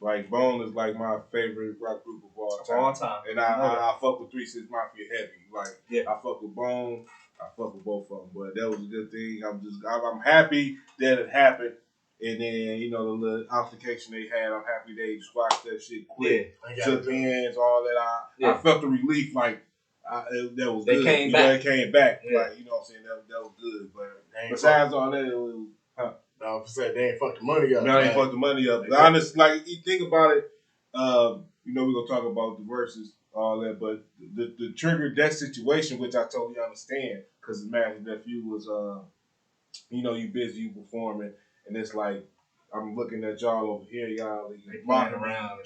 Like Bone is like my favorite rock group of all time. And I fuck with 3-6 Mafia heavy. Like I fuck with Bone. I fuck with both of them. But that was a good thing. I'm happy that it happened. And then, the little altercation they had, I'm happy they squashed that shit quick. Took hands, all that. I felt the relief, that was good. They came back. Yeah. Like, you know what I'm saying? That was good. But besides all that, it was, No, I'm saying they ain't fucked the money up. No, they ain't fucked the money up. Honestly, like, you think about it, we're going to talk about the verses, all that, but the triggered that situation, which I totally understand, because Imagine Nephew was, you busy, you performing. And it's like, I'm looking at y'all over here, y'all playing around.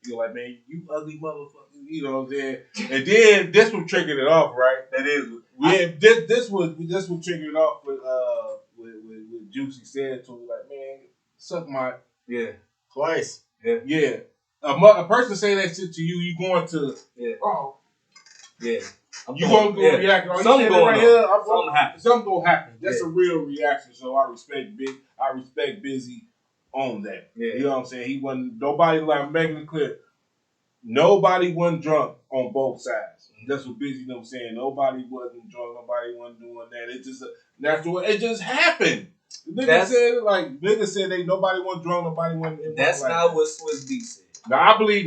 You're like, man, you ugly motherfucker. You know what I'm saying? And then this one triggered it off, right? That is. This one triggered it off with Juicy said to me, like, man, suck my twice. Yeah. A person say that shit to you, you going to you gonna go react. Something going right here. Something gonna happen. That's a real reaction. So I respect Busy on that. Yeah. You know what I'm saying? He wasn't nobody, like, I'm making it clear. Nobody wasn't drunk on both sides. That's what Busy them saying. Nobody wasn't drunk. Nobody wasn't doing that. It's just a natural. It just happened. Nigga said they nobody wasn't drunk. Nobody wasn't. That's not what Swiss B said. I believe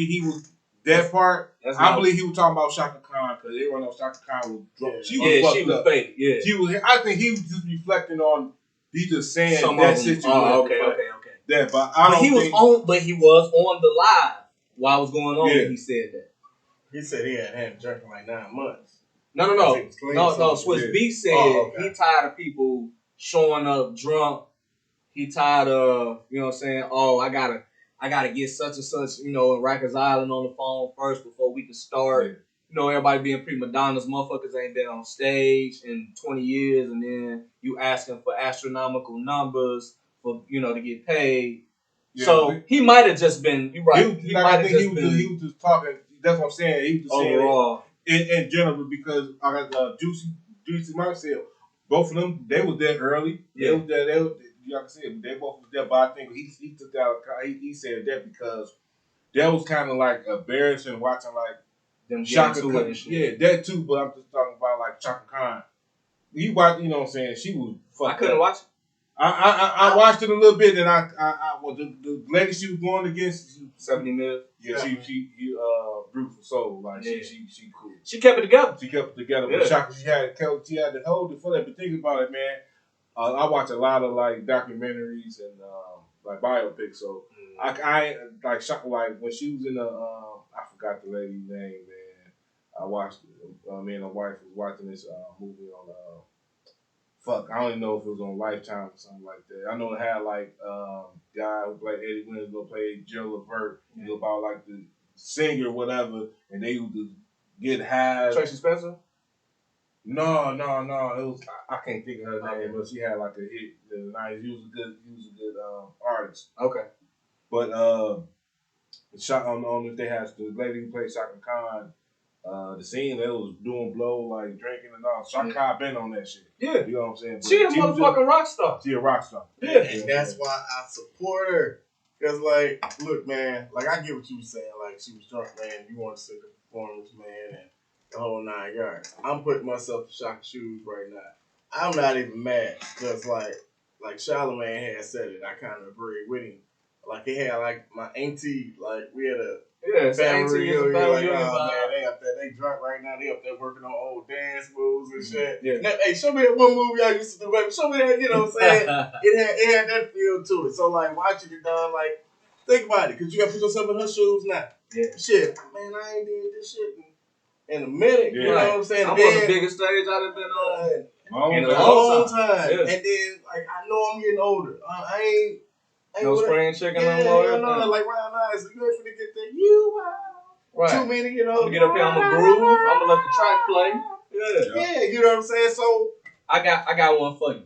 he was that part. I believe he was talking about Shaka Khan because everyone knows Shaka Khan was drunk. She was fake. Yeah. I think he was just reflecting on. He just saying some that situation. Okay. That, but I don't. He was on the live while it was going on. And he said that. He said he hadn't drank in like 9 months. No. Swiss B said he tired of people showing up drunk. He tired of, you know what I'm saying, I gotta get such and such, in Rikers Island on the phone first before we can start. Yeah. Everybody being prima donnas, motherfuckers ain't been on stage in 20 years, and then you asking for astronomical numbers for, to get paid. Yeah, so he might have just been, you're right. He was just talking, that's what I'm saying. He was just overall. In general, because I got Juicy Smollett said, both of them, they was there early. Yeah. They was there, like I said, they both was there, but I think he took out. He said that because that was kind of like embarrassing watching like them Shaka Khan. Yeah, that too. But I'm just talking about like Shaka Khan. You watch, you know what I'm saying? She was fucked. I couldn't watch it. I watched it a little bit, and the lady she was going against, 70 mil. Yeah, she beautiful soul. Like she cool. She kept it together. But Shaka, she had to hold it for that. But think about it, man. I watch a lot of like documentaries and like biopics. So I like Shaka, like when she was in I forgot the lady's name, man. I watched me and my wife was watching this movie on I don't even know if it was on Lifetime or something like that. I know it had like guy who played Eddie Winslow played Joe Levert. He was about like the singer, whatever, and they would get high. Tracy Spencer? No. It was I can't think of her name, but she had like a hit in the 90s. He was a good artist. Okay. But shot on if they had the lady who played Shaka Khan. The scene that was doing blow, like drinking and all. Shaka Khan been on that shit. Yeah. You know what I'm saying? She a motherfucking rock star. She a rock star. Yeah. And that's why I support her. Because, like, look, man, like, I get what you were saying. Like, she was drunk, man. You want to see the performance, man, and the whole 9 yards. I'm putting myself in Shaka's shoes right now. I'm not even mad. Because, like Charlamagne had said it, I kind of agree with him. Like, he had, like, my auntie, like, we had a family reunion. Like, oh, man, they up there, they drunk right now. They up there working on old dance moves and shit. Yeah. Now, hey, show me that one movie I used to do, baby. Show me that, you know what I'm saying? it had that feel to it. So, like, watching it done, like, think about it. Because you got to put yourself in her shoes now. Yeah. Shit, man, I ain't did this shit in a minute. Yeah. You know what I'm saying? I'm on the biggest stage I've been on in a long time. Yeah. And then, like, I know I'm getting older. I ain't no spraying chicken no more. No, like round eyes. You ain't finna get that. You right. Too many, I'm gonna get up here. I'm gonna groove. I'm gonna let the track play. Yeah, you know what I'm saying. So I got one for you.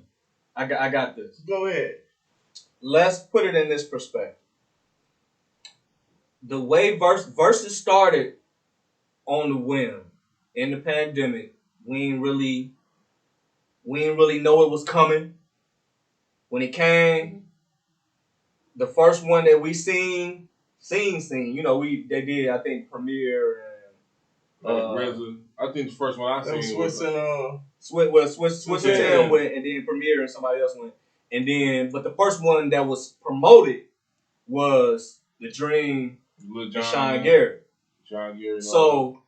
I got this. Go ahead. Let's put it in this perspective. The way verses started on the whim in the pandemic, we ain't really know it was coming. When it came. The first one that we seen, they did, I think, Premiere and I think the first one I seen Swiss and Swiss and Tim went, and then Premiere and somebody else went, and then but the first one that was promoted was The Dream and Sean Garrett. So,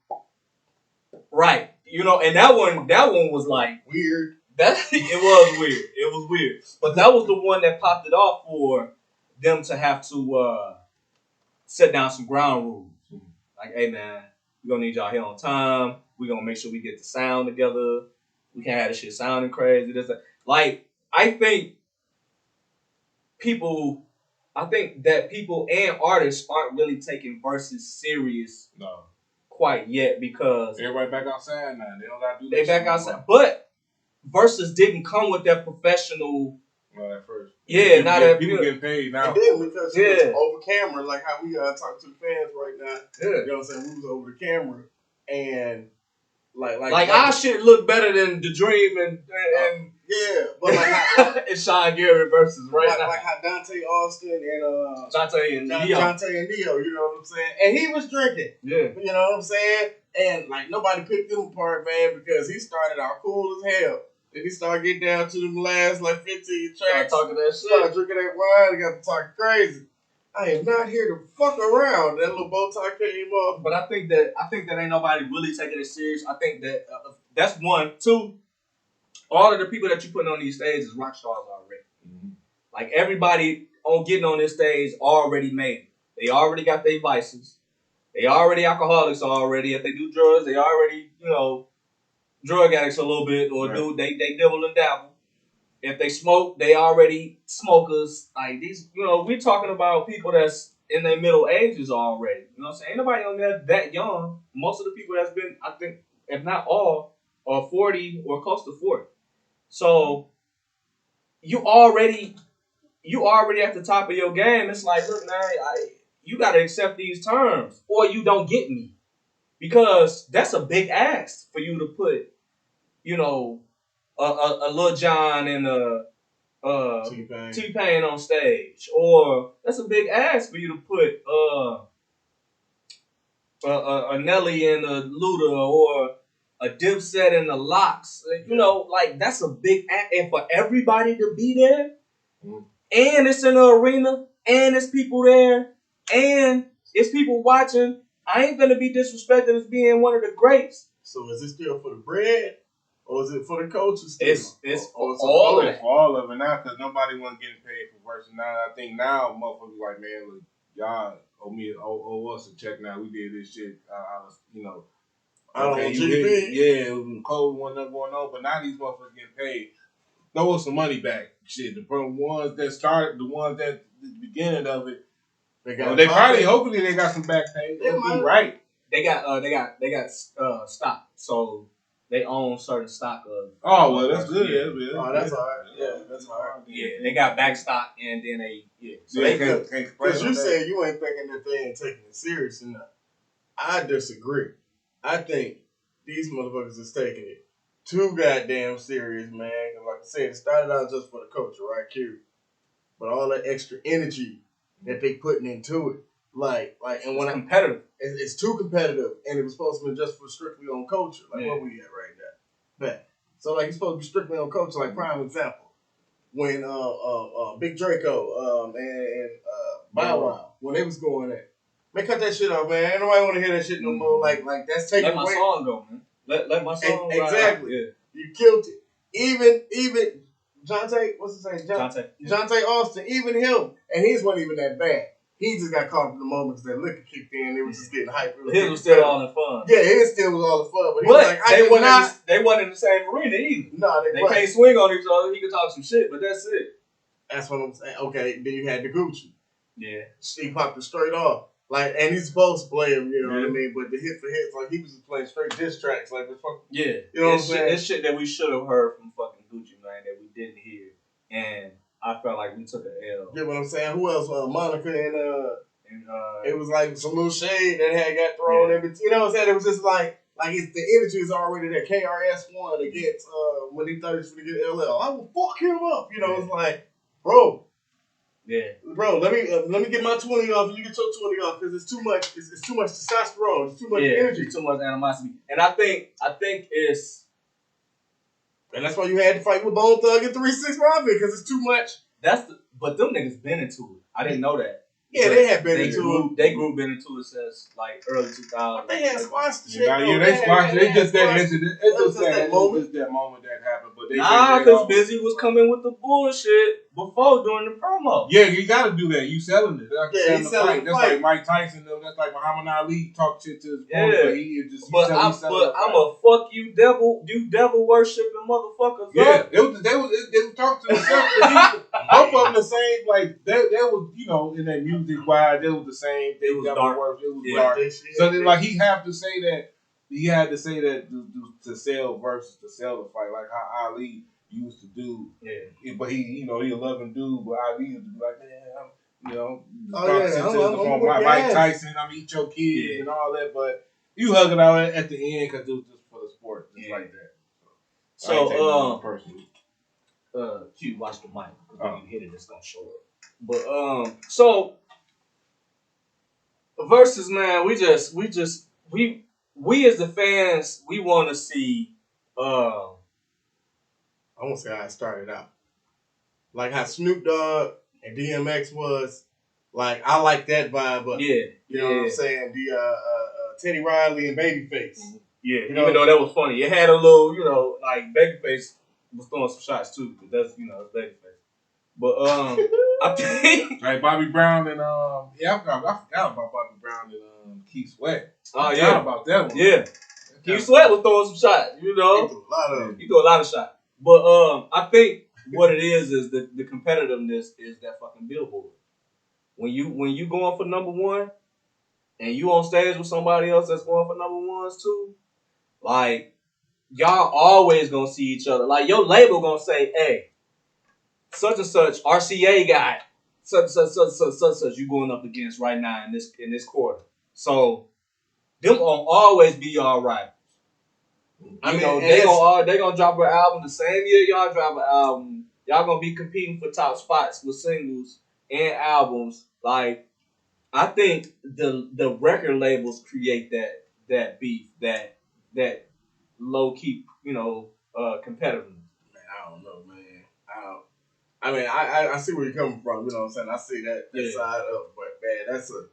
right, and that one was like weird. It was weird, but that was the one that popped it off for them to have to set down some ground rules. Like, hey man, we're gonna need y'all here on time. We're gonna make sure we get the sound together. We can't have this shit sounding crazy. Like, I think I think that people and artists aren't really taking verses serious quite yet because everybody back outside now. They don't gotta do that. They back outside, but verses didn't come with that professional. Not at first. Yeah, not at people getting paid now. And then because it was over camera, like how we talk to the fans right now. Yeah. You know what I'm saying? We was over the camera and like our shit look better than The Dream and yeah, but like how, and Sean Garrett versus right now. Like how Dante Austin and Dante and Neo. You know what I'm saying? And he was drinking. Yeah. You know what I'm saying? And like nobody picked him apart, man, because he started out cool as hell. Then he started getting down to them last like 15 tracks. Talking that shit. Started drinking that wine and got to talking crazy. I am not here to fuck around. That little bow tie came off. But I think that ain't nobody really taking it serious. I think that that's one. Two, all of the people that you putting on these stages is rock stars already. Mm-hmm. Like everybody getting on this stage already made it. They already got their vices. They already alcoholics already. If they do drugs, they already, drug addicts a little bit or they dibble and dabble. If they smoke, they already smokers. Like these, we're talking about people that's in their middle ages already. You know what I'm saying? Ain't nobody on there that young. Most of the people that's been, I think, if not all, are 40 or close to 40. So you already at the top of your game. It's like, look, man, you got to accept these terms or you don't get me. Because that's a big ask for you to put, a Lil Jon and a T-Pain on stage. Or that's a big ask for you to put a Nelly and a Luda or a Dipset and the Locks. Like that's a big ask. And for everybody to be there, and it's in the arena, and it's people there, and it's people watching, I ain't gonna be disrespected as being one of the greats. So is it still for the bread? Or is it for the coaches still? It's for all of it. For all of it now, because nobody wasn't getting paid for verses. Now I think now motherfuckers like, man, look, y'all owe us a check now. We did this shit. Okay, it was cold one up going on, but now these motherfuckers getting paid. Throw us some money back. Shit, the ones that started, the ones that the beginning of it, hopefully they got some back pay. They'll be right. They got stock, so they own certain stock of. Oh well, that's good. Yeah. Oh, that's all right. Yeah, that's all right. Yeah, they got back stock, and then So they can't. Because you said you ain't thinking that they ain't taking it serious enough. I disagree. I think these motherfuckers is taking it too goddamn serious, man. Cause like I said, it started out just for the culture, right, Q? But all that extra energy that they putting into it, and when competitive, it's too competitive, and it was supposed to be just for strictly on culture, like what we at right now. But so it's supposed to be strictly on culture, like prime example, when Big Draco and Bow Wow, when they was going at, man, cut that shit off, man. Ain't nobody want to hear that shit no more. Like that's taking away. Let my song go, man. Let my song go. Exactly. Yeah. You killed it. Even Jonte, what's his name? Jonte Austin, even him, and his wasn't even that bad. He just got caught in the moment because that liquor kicked in. They was just getting hyped. His was still all in fun. Yeah, his still was all the fun. But he was like, they wasn't in the same arena either. No, they can't swing on each other. He could talk some shit, but that's it. That's what I'm saying. Okay, then you had the Gucci. Yeah. He popped it straight off. And he's supposed to play him, you know what I mean? But the hit for hits, like he was just playing straight diss tracks, like the fucking. Yeah. You know what I'm saying? It's shit that we should have heard from fucking Gucci, man, that we didn't hear. And I felt like we took an L. You know what I'm saying? Who else? Monica and it was like some little shade that had got thrown in, but you know what I'm saying? It was just like it's the energy is already there. KRS won against when he thought he was going to get LL. I will fuck him up. You know, it's like, bro. Yeah, bro. Let me get my 20 off, and you get your 20 off because it's too much. It's too much testosterone. It's too much energy. Too much animosity. And I think it's, and that's why you had to fight with Bone Thug and 3-6 Mafia because it's too much. But them niggas been into it. I didn't know that. Yeah, they have been into it. They been into it since like early 2000s. They had squashed the shit. They squashed it. They just that incident. It's just that moment that happened. But because Busy was coming with the bullshit. before during the promo. Yeah, you got to do that. You selling it. Like Yeah, selling the fight. That's like Mike Tyson. That's like Muhammad Ali talk shit to his opponent. But he just I'm a fuck you devil worshiping motherfuckers. Yeah, they was talking to themselves. Both of them the same. Like they was, you know, in that music wise, they was the same. They was dark. It was dark. So then, like he had to say that. He had to say that to sell versus to sell the fight, like how Ali used to do. Yeah. But he, you know, he a loving dude, but Ali used to be like, man, you know, Mike Tyson, I'm eat your kids and all that. But you hug it out at the end because it was just for the sport, just like that. So personally, Q, watch the mic. When you hit it, it's gonna show up. But so versus, man, we as the fans, we want to see. I want to say how it started out, like how Snoop Dogg and DMX was. Like I like that vibe, but you know what I'm saying. The Teddy Riley and Babyface. Yeah, you know, even though that was funny, it had a little, you know, like Babyface was throwing some shots too, because that's, you know, it's Babyface. But I think like Bobby Brown and I forgot about Bobby Brown and Keith Sweat. Oh yeah, about that one. Yeah, Keith Sweat was throwing some shots. You know, he threw a lot of shots. But I think what it is the competitiveness is that fucking billboard. When you going for number one, and you on stage with somebody else that's going for number ones too, like y'all always gonna see each other. Like your label gonna say, hey, such and such RCA guy, such you going up against right now in this quarter. So them will always be y'all rivals. I mean, they gonna drop an album the same year y'all drop an album. Y'all gonna be competing for top spots with singles and albums. Like I think the record labels create that beef, that low key, you know, competitiveness. Man, I don't know, man. I mean, I see where you're coming from. You know what I'm saying? I see that side up, but man, that's a.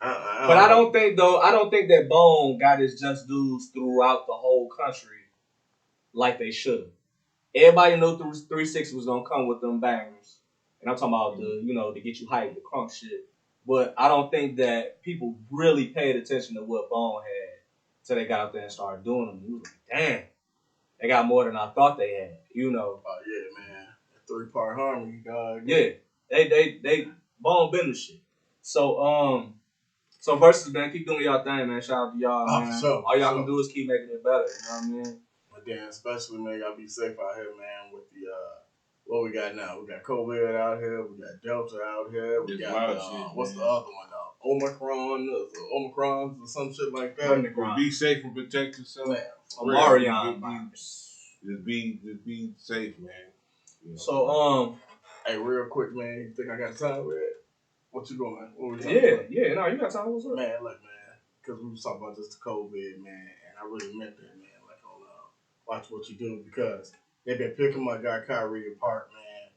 I don't think that Bone got his just dues throughout the whole country like they should. Everybody knew 360 was gonna come with them bangers, and I'm talking about the get you hyped, the crunk shit. But I don't think that people really paid attention to what Bone had till they got out there and started doing them. You was like, damn, they got more than I thought they had. You know. Oh yeah, man. 3-part harmony, dog. Yeah, they Bone been the shit. So Versus, man, keep doing y'all thing, man. Shout out to y'all, man. Sure, all y'all can do is keep making it better. You know what I mean? But then, especially, man, y'all be safe out here, man. With the what we got now? We got COVID out here. We got Delta out here. We got what's the other one? Omicron or some shit like that. Be safe and protect yourself. Omarion. Just be safe, man. You know. So hey, real quick, man. You think I got time for that? What you doing? What no, you got time. What's up? Man, look, man, because we was talking about just the COVID, man, and I really meant that, man. Like on Watch What You Do, because they've been picking my guy Kyrie apart, man.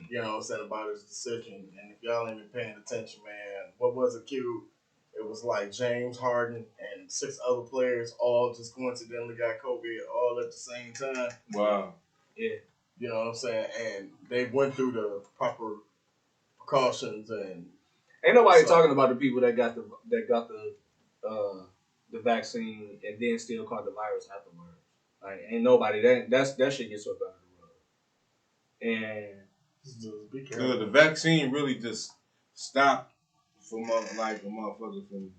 You know what I'm saying, about his decision. And if y'all ain't been paying attention, man, what was it, Q? It was like James Harden and 6 other players all just coincidentally got COVID all at the same time. Wow. Yeah. You know what I'm saying? And they went through the proper precautions and. Ain't nobody talking about the people that got the vaccine and then still caught the virus afterwards. Like ain't nobody that shit gets swept out of the rug. And be careful. The vaccine really just stopped from like a motherfucker from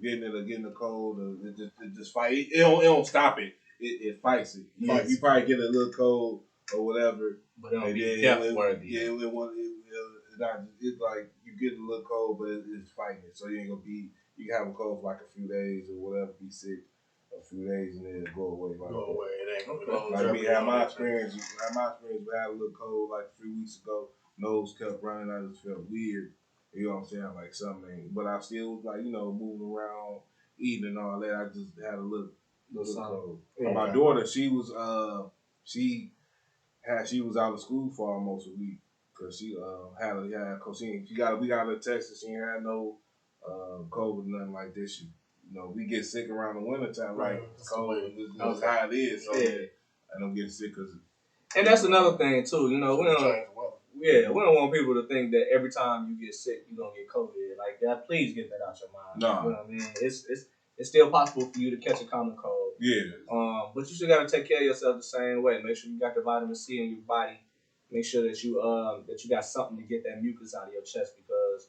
getting a cold. It just fight. It don't stop it. It fights it. You probably get a little cold or whatever, but it'll be death worthy. It's like you get a little cold, but it's fighting it. So you ain't gonna be. You can have a cold for like a few days or whatever. Be sick a few days and then go away. Like go away. It ain't gonna be long. Like me, had my experience. We had a little cold like 3 weeks ago. Nose kept running. I just felt weird. You know what I'm saying? Like something. But I still was like moving around, eating and all that. I just had a little cold. Yeah. My daughter, she was she was out of school for almost a week. Cause she we got a text. She ain't had no COVID, nothing like this. We get sick around the wintertime, like cold. That's how it is. So I don't get sick cause. And that's another thing too. We don't. we don't want people to think that every time you get sick, you're gonna get COVID. Like that, please get that out your mind. Nah. You know what I mean? It's still possible for you to catch a common cold. Yeah. But you still gotta take care of yourself the same way. Make sure you got the vitamin C in your body. Make sure that you got something to get that mucus out of your chest because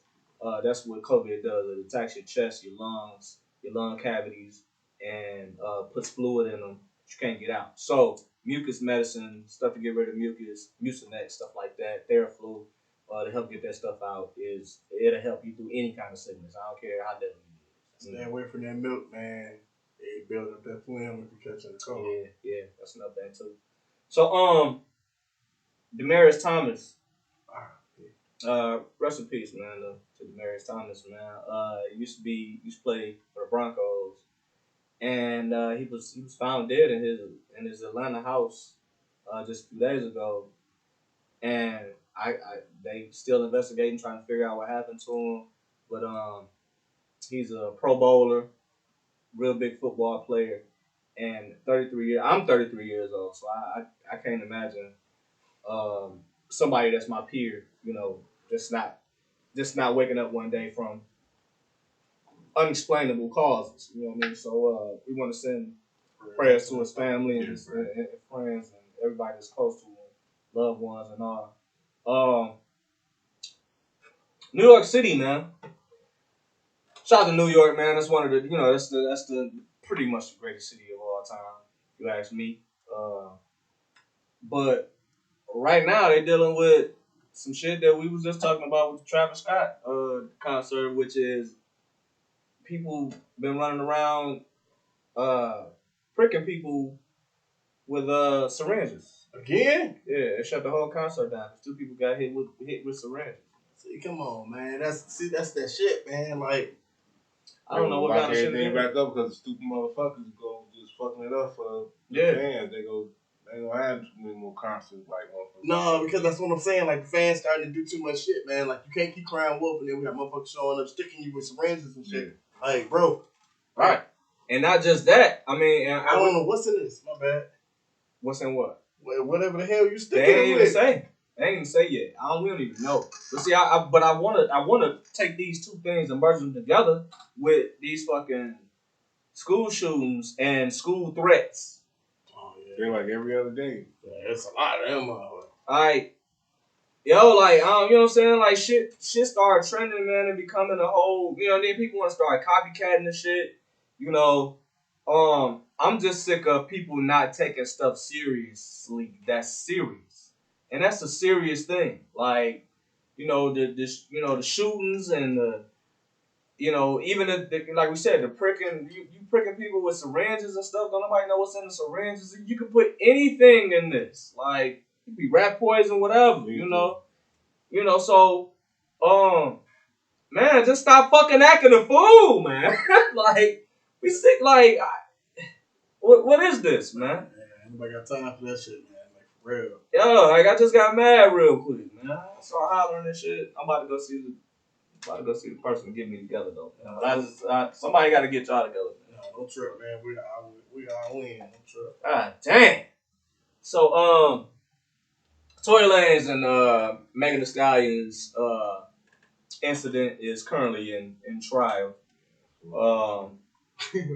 that's what COVID does. It attacks your chest, your lungs, your lung cavities, and puts fluid in them that you can't get out. So mucus medicine, stuff to get rid of mucus, Mucinex, stuff like that, Theraflu, to help get that stuff out it'll help you through any kind of sickness. I don't care how deadly it is. Stay away from that milk, man. It build up that phlegm if you're catching the cold. Yeah, that's another thing too. So Demaryius Thomas. Rest in peace, man, to Demaryius Thomas, man. He used to play for the Broncos, and he was found dead in his Atlanta house just a few days ago, and they still investigating, trying to figure out what happened to him. But he's a Pro Bowler, real big football player, and 33 years. I'm 33 years old, so I can't imagine somebody that's my peer, just not waking up one day from unexplainable causes. You know what I mean? So we want to send prayers to his family and his and friends and everybody that's close to him, loved ones and all. New York City, man. Shout out to New York, man. That's one of the, that's the pretty much the greatest city of all time, if you ask me. But right now they're dealing with some shit that we was just talking about with the Travis Scott concert, which is people been running around pricking people with syringes. Again? Yeah, they shut the whole concert down. 2 people got hit with syringes. See, come on, man. That's that shit, man. Like, I don't know what kind of shit they back up because the stupid motherfuckers go just fucking it up for the fans. They don't have too many more concerts like motherfuckers. No, because that's what I'm saying. Like, the fans starting to do too much shit, man. Like, you can't keep crying wolf and then we got motherfuckers showing up sticking you with syringes and shit. Yeah. Like, bro. Right. And not just that. I mean, I don't know what's in this. My bad. What's in what? Whatever the hell you sticking They ain't with. even say. They ain't even say yet. We don't even know. But see, I want to take these 2 things and merge them together with these fucking school shootings and school threats. Oh yeah. They're like every other day. Yeah, it's a lot of them. Like, yo, like, you know what I'm saying? Like, shit started trending, man, and becoming a whole, then people want to start copycatting the shit. I'm just sick of people not taking stuff seriously. That's serious. And that's a serious thing. Like, the shootings and the, even like we said, the pricking, you pricking people with syringes and stuff. Don't nobody know what's in the syringes. You can put anything in this. Like, it could be rat poison, whatever, so, man, just stop fucking acting a fool, man. Like, we sick, like, what is this, man? Anybody got time for that shit, man? Like, for real. Yo, like, I just got mad real quick, man. I started hollering and shit. I'm about to go see the person to get me together, though. But somebody got to get y'all together. Man. No, don't trip, man. We all in. Don't trip. God damn. So, Tory Lanez and Megan Thee Stallion's incident is currently in trial. I'm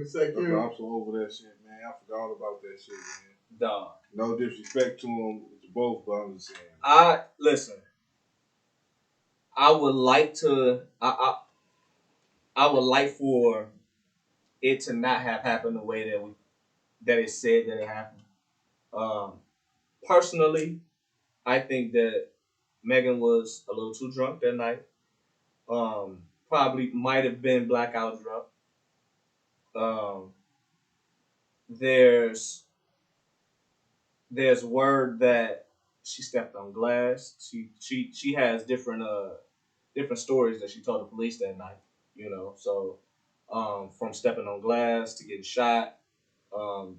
so over that shit, man. I forgot about that shit, man. Dog. No disrespect to them both, but I'm just saying. Listen. I would like to. I would like for it to not have happened the way that it said that it happened. Personally, I think that Megan was a little too drunk that night. Probably might have been blackout drunk. There's word that she stepped on glass. She has different stories that she told the police that night. So from stepping on glass to getting shot.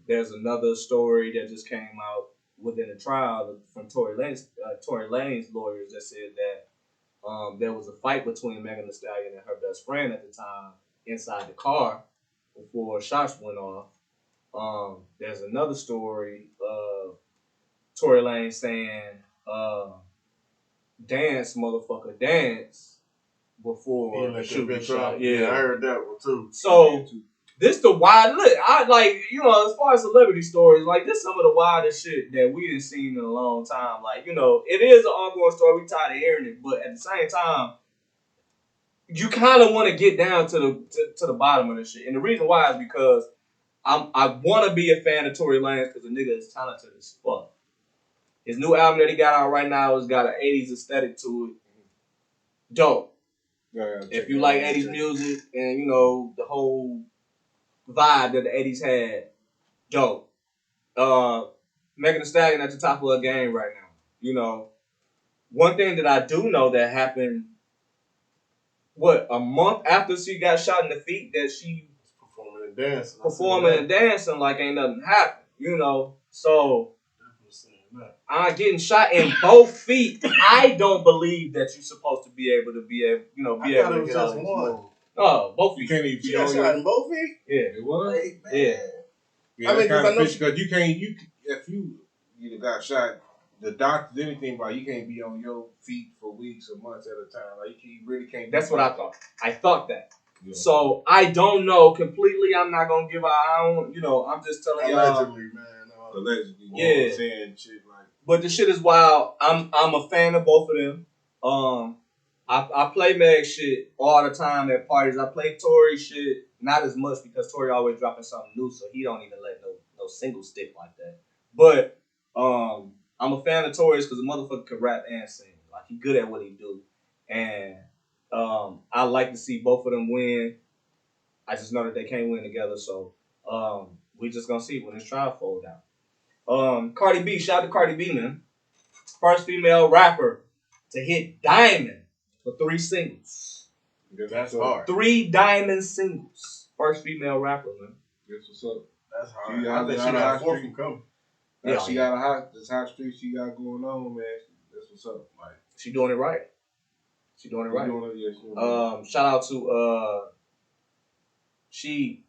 There's another story that just came out within the trial from Tory Lanez's lawyers that said that there was a fight between Megan Thee Stallion and her best friend at the time inside the car before shots went off. There's another story of Tory Lanez saying dance, motherfucker, dance before the shoot be shot. Yeah, I heard that one too. So this the wild look. I like, you know, as far as celebrity stories, like this some of the wildest shit that we didn't seen in a long time. Like, you know, it is an ongoing story. We tired of hearing it, but at the same time, you kind of want to get down to the bottom of this shit. And the reason why is because I want to be a fan of Tory Lanez because the nigga is talented as fuck. His new album that he got out right now has got an 80s aesthetic to it. Dope. Yeah, if you like 80s music and, you know, the whole vibe that the 80s had, dope. Megan Thee Stallion at the top of her game right now. You know, one thing that I do know that happened, a month after she got shot in the feet, that she performing and dancing like ain't nothing happened. You know, so I'm getting shot in both feet. I don't believe that you're supposed to be able to able to get out of one. Oh, both feet. You can't even be on shot in both feet? Yeah. It was? Yeah. I mean, kind of because if you got shot, the doctors, anything about you can't be on your feet for weeks or months at a time. Like you really can't. That's what I thought. I thought that. Yeah. So I don't know completely. I'm not gonna give I'm just telling y'all. Allegedly, man. Allegedly, yeah. Saying shit like. But the shit is wild. I'm a fan of both of them. I play Meg shit all the time at parties. I play Tory shit not as much because Tory always dropping something new, so he don't even let no single stick like that. But I'm a fan of Tory's because the motherfucker can rap and sing. Like he good at what he do, and I like to see both of them win. I just know that they can't win together, so we just gonna see when this trial folds out. Cardi B, shout out to Cardi B, man. First female rapper to hit diamond for 3 singles. That's hard. 3 diamond singles. First female rapper, man. That's what's up. That's hard. I think she got a 4th coming. Yeah, she got this hot streak she got going on, man. That's what's up. Like she doing it right. She doing it right. Shout out to she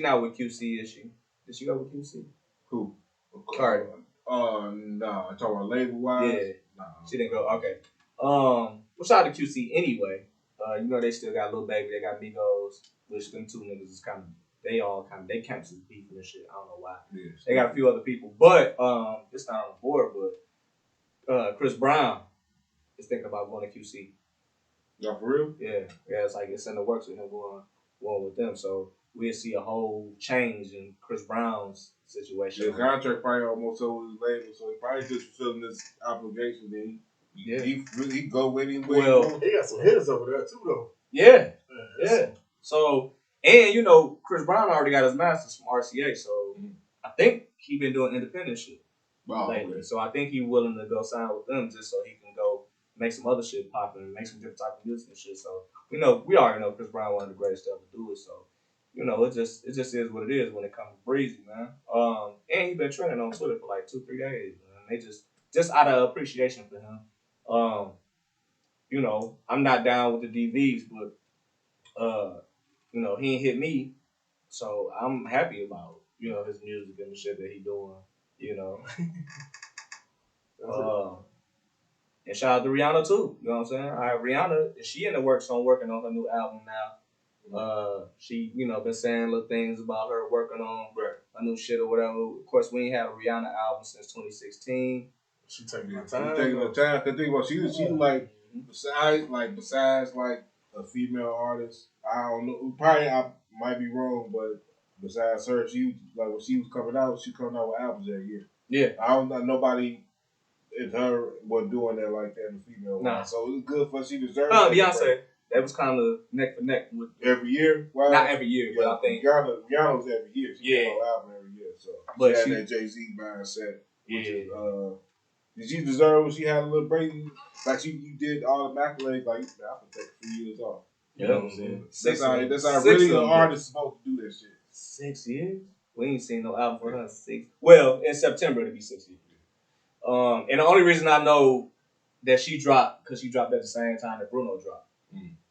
not with QC, is she? Did she go with QC? Who? Cardi. No. I'm talking about label wise. Yeah. No. She didn't go. Okay. Well, shout out to QC anyway. You know they still got Lil Baby. They got Migos. Which them 2 niggas is kind of. They can't just beefing and shit. I don't know why. Yes. They got a few other people, but it's not on the board. But Chris Brown is thinking about going to QC. Y'all for real? Yeah. It's like it's in the works with him going with them. So we'll see a whole change in Chris Brown's situation. The contract probably almost over his label, so he probably just fulfilling this obligation. Then he go with him. Well, he got some hitters over there too, though. Yeah. So. And, you know, Chris Brown already got his masters from RCA, so I think he been doing independent shit lately. Okay. So I think he willing to go sign with them just so he can go make some other shit popping and make some different type of music and shit. So, we already know Chris Brown one of the greatest to ever do it. So, you know, it just is what it is when it comes to Breezy, man. And he been trending on Twitter for like 2-3 days, man. They just out of appreciation for him. You know, I'm not down with the DVs, but you know, he ain't hit me, so I'm happy about, you know, his music and the shit that he doing, you know. And shout out to Rihanna too, you know what I'm saying? Rihanna, she in the works on working on her new album now. She, you know, been saying little things about her working on a new shit or whatever. Of course, we ain't had a Rihanna album since 2016. She taking her time. Cause think about she was like besides like a female artist. I don't know. Probably I might be wrong, but besides her, she when she was coming out with albums that year. Yeah. I don't know nobody in her was doing that like that in the female. Nah. So it was good for she deserved. Beyonce. That was kind of neck for neck with every year. Well, not every year, but I think Rihanna was every year. She had an album every year. So but she had that Jay-Z mindset. Yeah. Did she deserve when she had a little break? Like you did all the accolades. Like I could take a few years off. You know what I'm saying? That's how really an artist supposed to do that shit. 6 years? We ain't seen no album for her in 6. Well, in September it'll be 6 years. And the only reason I know that she dropped, because she dropped at the same time that Bruno dropped.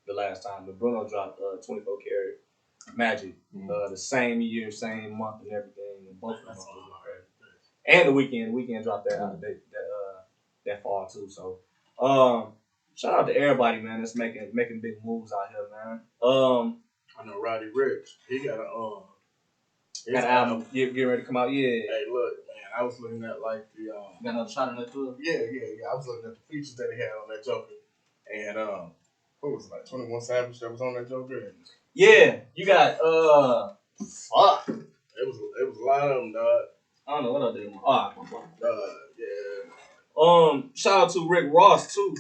The last time. But Bruno dropped 24 Karat Magic. The same year, same month and everything. And both of them was crazy. And the Weeknd dropped that fall too. So Shout out to everybody, man, that's making big moves out here, man. I know Roddy Ricch. He got a got an album getting ready to come out. Yeah. Hey, look, man, I was looking at like the You got another shot in that too? yeah. I was looking at the features that he had on that Joker, and what was it, like 21 Savage that was on that Joker? And, yeah, you got fuck. It was a lot of them, dog. I don't know what I did. Oh, Yeah. Shout out to Rick Ross too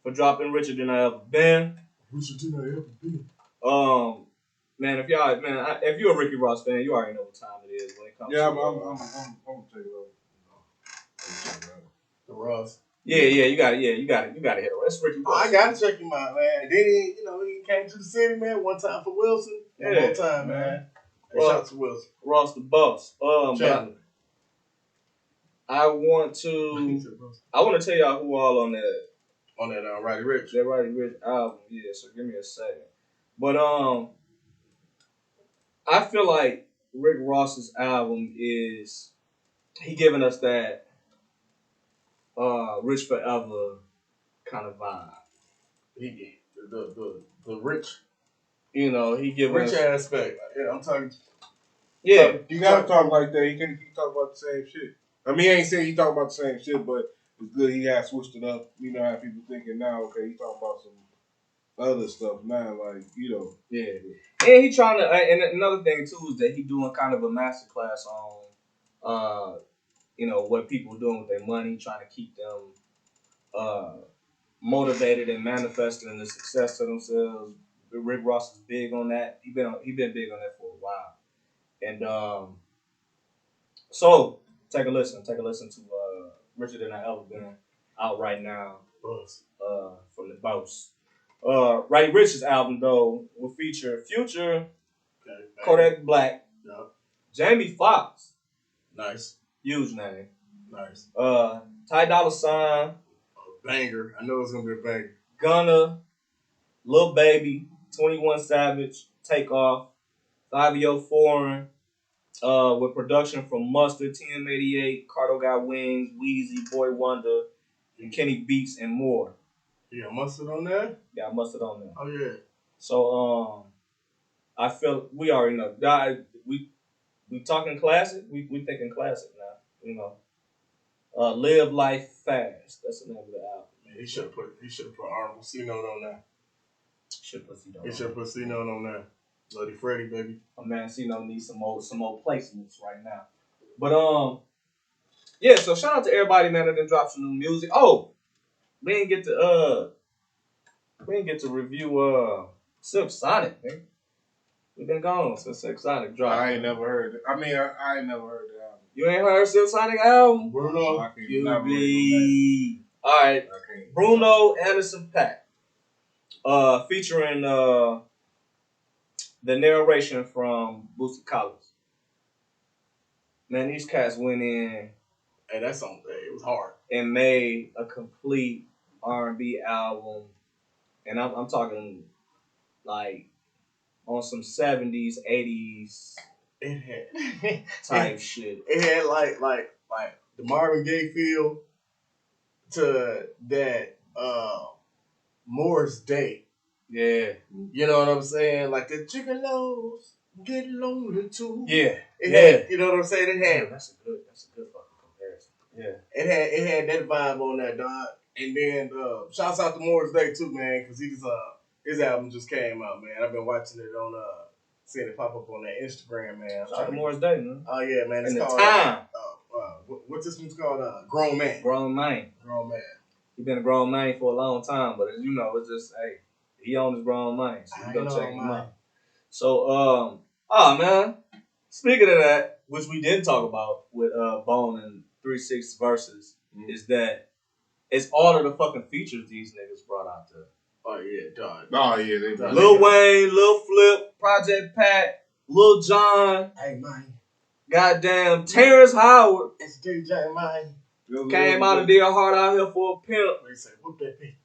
for dropping Richer Than I Ever Been. Richer Than I Ever Been. Man, if you're a Ricky Ross fan, you already know what time it is when it comes. Yeah, to I'm gonna take it over. The Ross. Yeah, you got it. You got to hit it. That's Ricky Ross. I gotta check him out, man. Then he came to the city, man. One time for Wilson. One more time, man. Hey, shout out to Wilson. Ross the boss. I want to tell y'all who all on that Roddy Ricch. That Roddy Ricch album. Yeah, so give me a second. But I feel like Rick Ross's album is he giving us that Rich Forever kind of vibe. He the rich, he giving rich us, aspect. Yeah, I'm talking. Yeah, you gotta talk like that. He can't keep talking about the same shit. I mean, he ain't saying he talking about the same shit, but it's good he has switched it up. You know how people thinking now, okay, he talking about some other stuff now, like, Yeah. And he trying to, and another thing too is that he doing kind of a masterclass on, what people are doing with their money, trying to keep them motivated and manifesting the success of themselves. Rick Ross is big on that. He been big on that for a while. And so take a listen to Richer Than I Ever Been, out right now. From the Boss. Roddy Ricch's album though will feature Future, Kodak Black, Jamie Foxx, nice, huge name, nice, Ty Dolla $ign, banger. I know it's gonna be a banger. Gunna, Lil Baby, 21 Savage, Takeoff, Fabio Foreign, with production from Mustard, TM88, Cardo Got Wings, Weezy, Boy Wonder, and Kenny Beats and more. Yeah, Mustard on there? Yeah, Mustard on there. Oh, yeah. So, I feel we already know. We talking classic. We thinking classic now. Live Life Fast. That's the name of the album. Man, he should have put Honorable C note on there. Should put C note. He should have put C note on there. Bloody Freddy, baby. My man C note needs some more placements right now. But yeah. So shout out to everybody, man, that done dropped some new music. Oh, we didn't get to review Silk Sonic, man. We've been gone since Silk Sonic dropped. I ain't never heard it. I mean, I ain't never heard the album. You ain't heard Silk Sonic album? Bruno. Cubie. All right. Bruno Anderson .Paak. Featuring the narration from Bootsy Collins. Man, these cats went in. Hey, that song, it was hard. And made a complete R&B album. And I'm talking like on some 70s, 80s type shit. It had like the Marvin Gaye feel to that Morris Day. Yeah. You know what I'm saying? Like the chicken loaves get lonely too. Yeah. It had, you know what I'm saying? It had. That's a good fucking comparison. Yeah. It had that vibe on that, dog. And then shouts out to Morris Day too, man, because his album just came out, man. I've been watching it on seeing it pop up on that Instagram, man. Shout out to Morris Day, man. Oh yeah, man. It's in called the time. What's this one's called? Grown Man. Grown Man. Grown Man. He been a grown man for a long time, but as you know, it's just he owns his grown man, so you go check him out. So man, speaking of that, which we did talk about with Bone and 3-6 Verzuz, is that it's all of the fucking features these niggas brought out there. Oh yeah, dog. Oh yeah, they Lil Wayne, Lil Flip, Project Pat, Lil Jon. Hey man. Goddamn Terrence Howard. It's DJ man. Came out and did hard out here for a pimp. They say, whoop that beat.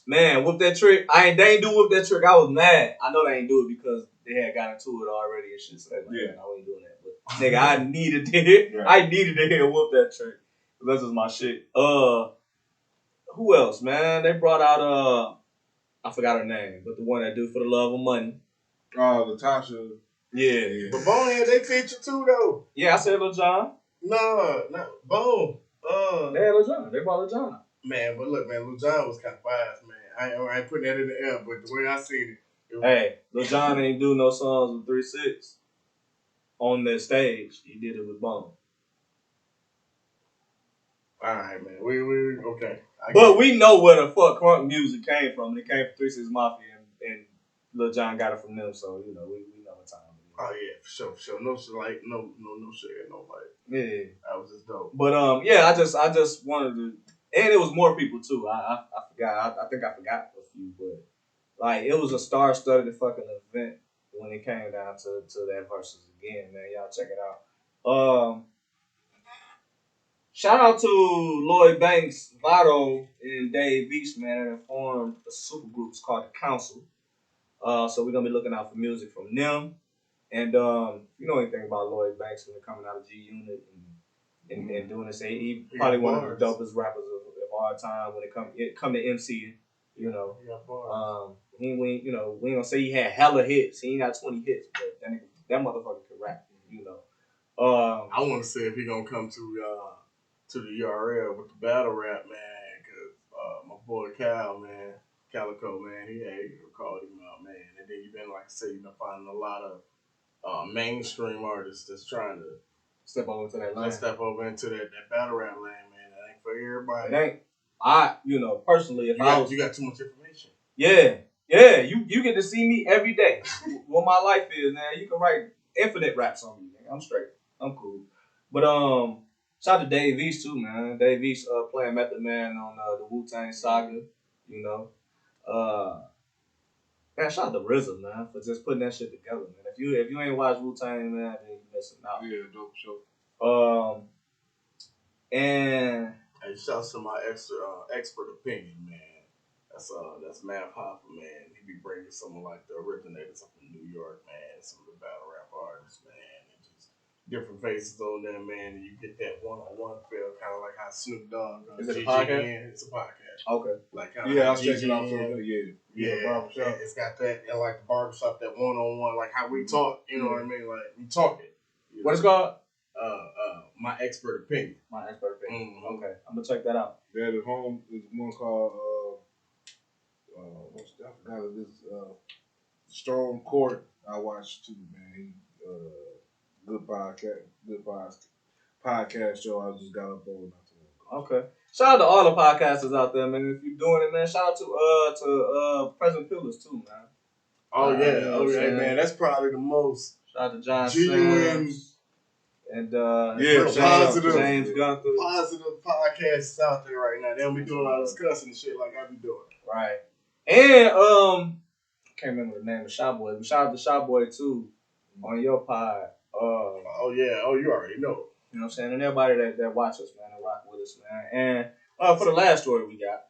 Man, whoop that trick. They ain't do whoop that trick. I was mad. I know they ain't do it because they had got into it already and shit. So they like, man, I ain't doing that. But nigga, I needed to hear. Right. I needed to hear whoop that trick. That's just my shit. Who else, man? They brought out I forgot her name, but the one that do For the Love of Money. Latasha. Yeah. But Bonehead, they feature too, though. Yeah, I said Lil Jon. No, Bone. They had Lil Jon. They brought Lil Jon. Man, but look, man, Lil Jon was kind of biased, man. I ain't putting that in the air, but the way I seen it. Hey, Lil Jon ain't do no songs with 3-6 on that stage. He did it with Bone. All right, man. We okay. But we know where the fuck crunk music came from. It came from 3-6 Mafia, and Lil Jon got it from them. So you know we know what time it is. Oh yeah, for sure. No shit, like no shit, no like. Yeah, that was just dope. But yeah, I just wanted to, and it was more people too. I forgot. I think I forgot a few, but like it was a star-studded fucking event when it came down to that versus again, man. Y'all check it out. Shout out to Lloyd Banks, Votto, and Dave Beast, man, that formed a super group called The Council. So we're gonna be looking out for music from them. And if you know anything about Lloyd Banks when they're coming out of G Unit and doing this, he probably one of the dopest rappers of all time when it come to MC. You know, we ain't gonna say he had hella hits. He ain't got 20 hits, but that motherfucker could rap. You know. I want to see if he gonna come to the URL with the battle rap, man, because my boy Cal, man, Calico, man, he called him out, man. And then you been, like I said, you been finding a lot of mainstream artists that's trying to step over into that lane. Step over into that battle rap lane, man. That ain't for everybody. It ain't. Personally, if you got too much information. Yeah, you get to see me every day. What my life is, man. You can write infinite raps on me, man. I'm straight. I'm cool. But shout out to Dave East too, man. Dave East playing Method Man on the Wu-Tang Saga, you know. Man, shout out to RZA, man, for just putting that shit together, man. If you ain't watched Wu-Tang, man, then you missing out. Yeah, dope show. And hey, shout out to my expert opinion, man. That's Matt Hopper, man. He be bringing some of like the originators up in New York, man. Some of the battle rap artists, man. Different faces on there, man, and you get that one-on-one feel, kind of like how Snoop Dogg. Is it a podcast? It's a podcast. Okay. Like I was checking out for yeah. It's got that, and like the barbershop, that one-on-one, like how we talk. You know what I mean? Like we talking. You know? What it's called? My expert opinion. My expert opinion. Mm-hmm. Okay, I'm gonna check that out. Yeah, at home is one called I forgot it is Strong Court. I watched too, man. Good podcast show. I just got up on. Okay. Shout out to all the podcasters out there, man. If you're doing it, man. Shout out to President Pillars too, man. Oh yeah, man. That's probably the most. Shout out to John genuine Sims and James Gunther. Positive podcasts out there right now. They don't be doing all this cussing and shit like I be doing. Right. And can't remember the name of Shot Boy, but shout out to Shot Boy too on your pod. You already know. You know what I'm saying? And everybody that watch us, man, and rock with us, man. And for the last story we got,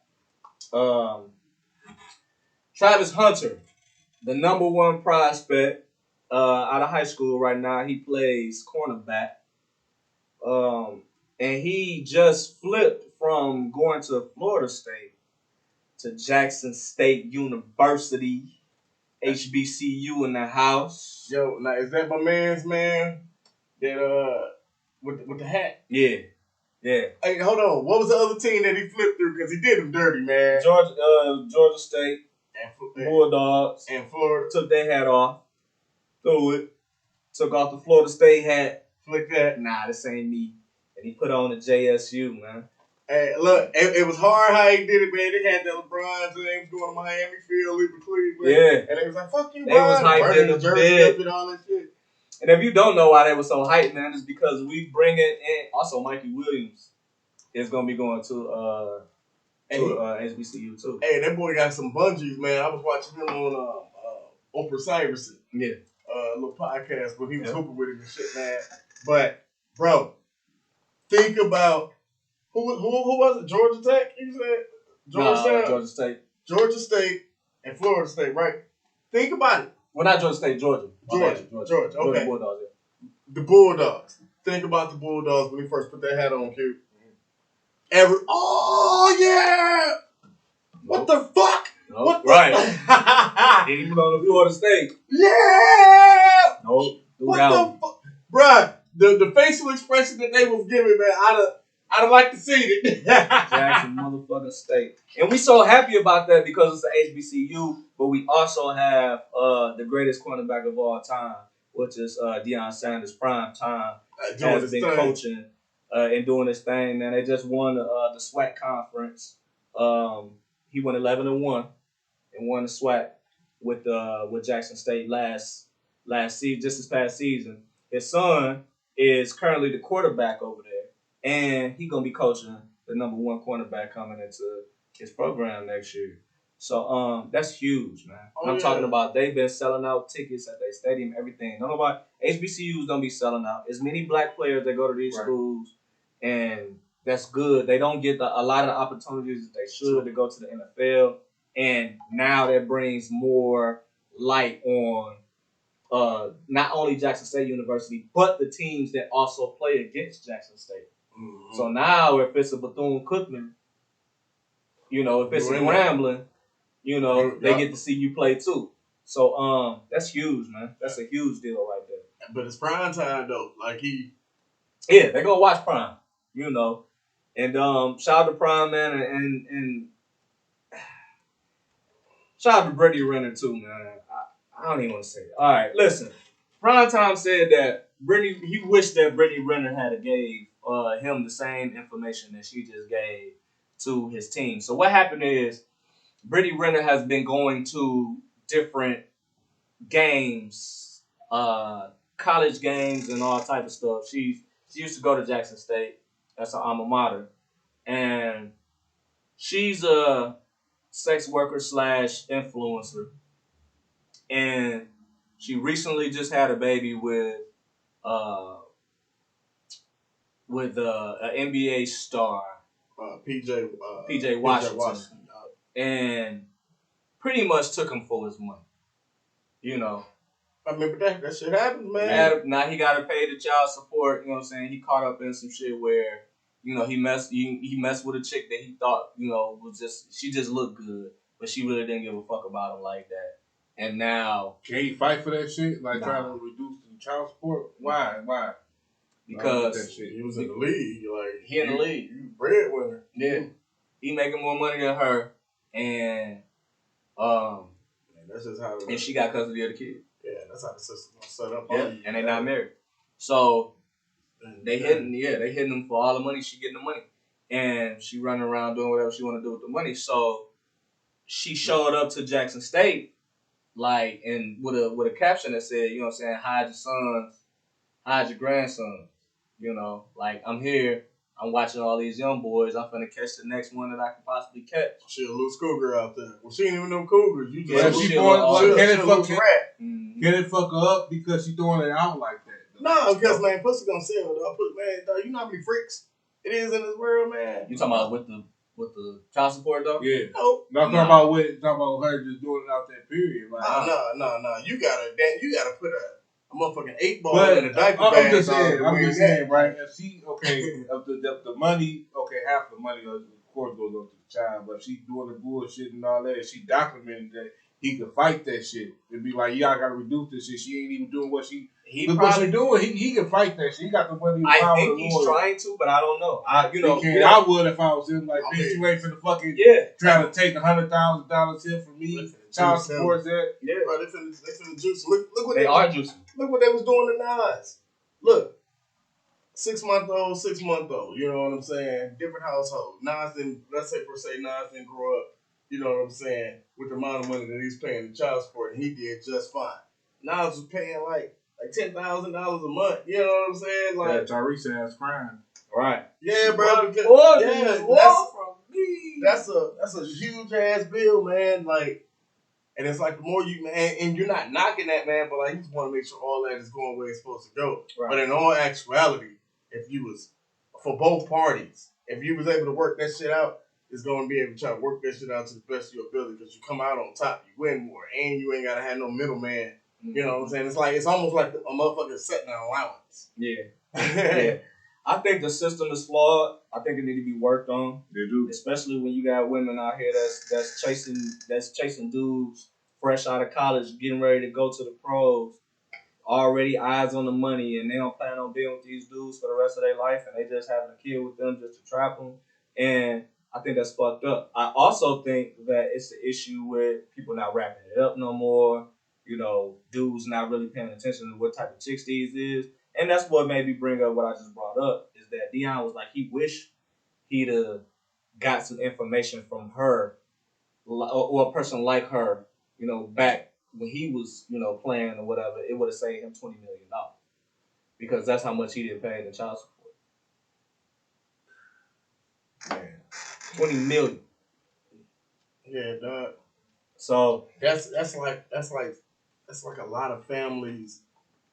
Travis Hunter, the number one prospect out of high school right now. He plays cornerback. And he just flipped from going to Florida State to Jackson State University. HBCU in the house. Yo, now is that my man's man? That with the hat? Yeah. Hey, hold on. What was the other team that he flipped through? Because he did them dirty, man. Georgia State and Bulldogs and Florida took their hat off, threw it, took off the Florida State hat, flicked that. Nah, this ain't me. And he put on the JSU, man. Hey, look, it was hard how he did it, man. They had that LeBron James going to Miami Field, leaving Cleveland. Yeah. And they was like, fuck you, they Bron. Was hyped in the jersey up and all that shit. And if you don't know why they were so hyped, man, it's because we bring it in. Also, Mikey Williams is going to be going to HBCU, too. Hey, that boy got some bungees, man. I was watching him on Oprah Syverson. Yeah. Little podcast where he was hooping with him and shit, man. But, bro, think about... Who was it? Georgia Tech? You said Georgia State and Florida State, right? Think about it. Well, not Georgia State, Georgia. Georgia. Okay. Bulldogs, The Bulldogs. Think about the Bulldogs when he first put that hat on, Q. Oh yeah! What the fuck? Nope. What the Right. Didn't even on the Florida State. Yeah! Nope. What the fuck? Bruh, the facial expression that they was giving, man, I'd have liked to see it. Jackson motherfucking State. And we so happy about that because it's the HBCU, but we also have the greatest cornerback of all time, which is Deion Sanders, prime time, has been coaching and doing his thing, man. They just won the SWAC conference. He went 11-1 and won the SWAC with Jackson State last season, just this past season. His son is currently the quarterback over there, and he's gonna be coaching the number 1 cornerback coming into his program next year. So that's huge, man. I'm talking about they've been selling out tickets at their stadium, everything. Nobody HBCUs don't be selling out. As many black players that go to these schools, and that's good. They don't get a lot of the opportunities that they should to go to the NFL, and now that brings more light on not only Jackson State University, but the teams that also play against Jackson State. Mm-hmm. So now if it's a Bethune-Cookman, if it's a Grambling, they get to see you play too. So that's huge, man. That's a huge deal right there. But it's prime time though. Yeah, they go watch Prime, And shout out to Prime, man, and shout out to Brittany Renner too, man. I don't even want to say it. All right, listen. Prime Time said that he wished that Brittany Renner had gave him the same information that she just gave to his team. So what happened is Brittany Renner has been going to different games, college games and all type of stuff. She used to go to Jackson State. That's her alma mater. And she's a sex worker / influencer. And she recently just had a baby with an NBA star, PJ Washington. And pretty much took him for his money. I remember that shit happened, man. Now he got to pay the child support. You know what I'm saying? He caught up in some shit where, he messed with a chick that he thought, she just looked good, but she really didn't give a fuck about him like that. And now, can he fight for that shit? Trying to reduce the child support? Why? Because he was in the league. He in the league. You breadwinner. Yeah. He making more money than her, and that's just how. And she got custody of the kid. Yeah, that's how the system's set up. Yeah, and they not married. So they hitting him for all the money. She getting the money, and she running around doing whatever she want to do with the money. So she showed up to Jackson State, and with a caption that said, hide your sons, hide your grandsons. I'm here. I'm watching all these young boys. I'm finna catch the next one that I can possibly catch. She a loose cougar out there. Well, she ain't even no cougars. You just can it fuck her up because she throwing it out like that? No, because man, pussy gonna sell. Dog, you know how many freaks it is in this world, man. You talking about with the child support though? Yeah. No, I'm talking about her just doing it out that period. No. You gotta put a motherfucking 8 ball in a diaper bag. I'm just saying, right? If she the money, half the money of course goes up to the child, but if she doing the bullshit and all that, she documented that he could fight that shit. It'd be like, y'all gotta reduce this shit. She ain't even doing what she doing. He can fight that shit. He got the money. I think he's trying to, but I don't know. I would if I was him. Bitch, you ain't finna fucking trying to take $100,000 here from me. Child support that. Yeah, bro, they finna juice. Look what they are juicing. Look what they was doing to Nas. Look. 6 month old. You know what I'm saying? Different household. Nas didn't grow up, you know what I'm saying, with the amount of money that he's paying the child support, and he did just fine. Nas was paying like $10,000 a month. You know what I'm saying? Tyrese ass crime. Right. Yeah, bro. That's a huge ass bill, man. And it's the more you, man, and you're not knocking that, man, but you just want to make sure all that is going where it's supposed to go. Right. But in all actuality, if you was, for both parties, if you was able to work that shit out, it's going to be able to try to work that shit out to the best of your ability because you come out on top, you win more, and you ain't got to have no middleman. Mm-hmm. You know what I'm saying? It's almost like a motherfucker setting an allowance. Yeah. Yeah. I think the system is flawed. I think it need to be worked on. They do. Especially when you got women out here that's chasing dudes fresh out of college, getting ready to go to the pros, already eyes on the money, and they don't plan on being with these dudes for the rest of their life, and they just having a kid with them just to trap them. And I think that's fucked up. I also think that it's the issue with people not wrapping it up no more. You know, dudes not really paying attention to what type of chicks these is. And that's what made me bring up what I just brought up, is that Dion was like, he wished he'd have got some information from her or a person like her, you know, back when he was, you know, playing or whatever. It would have saved him $20 million because that's how much he did pay in child support. Man. $20 million. Yeah, dog. So that's like a lot of families'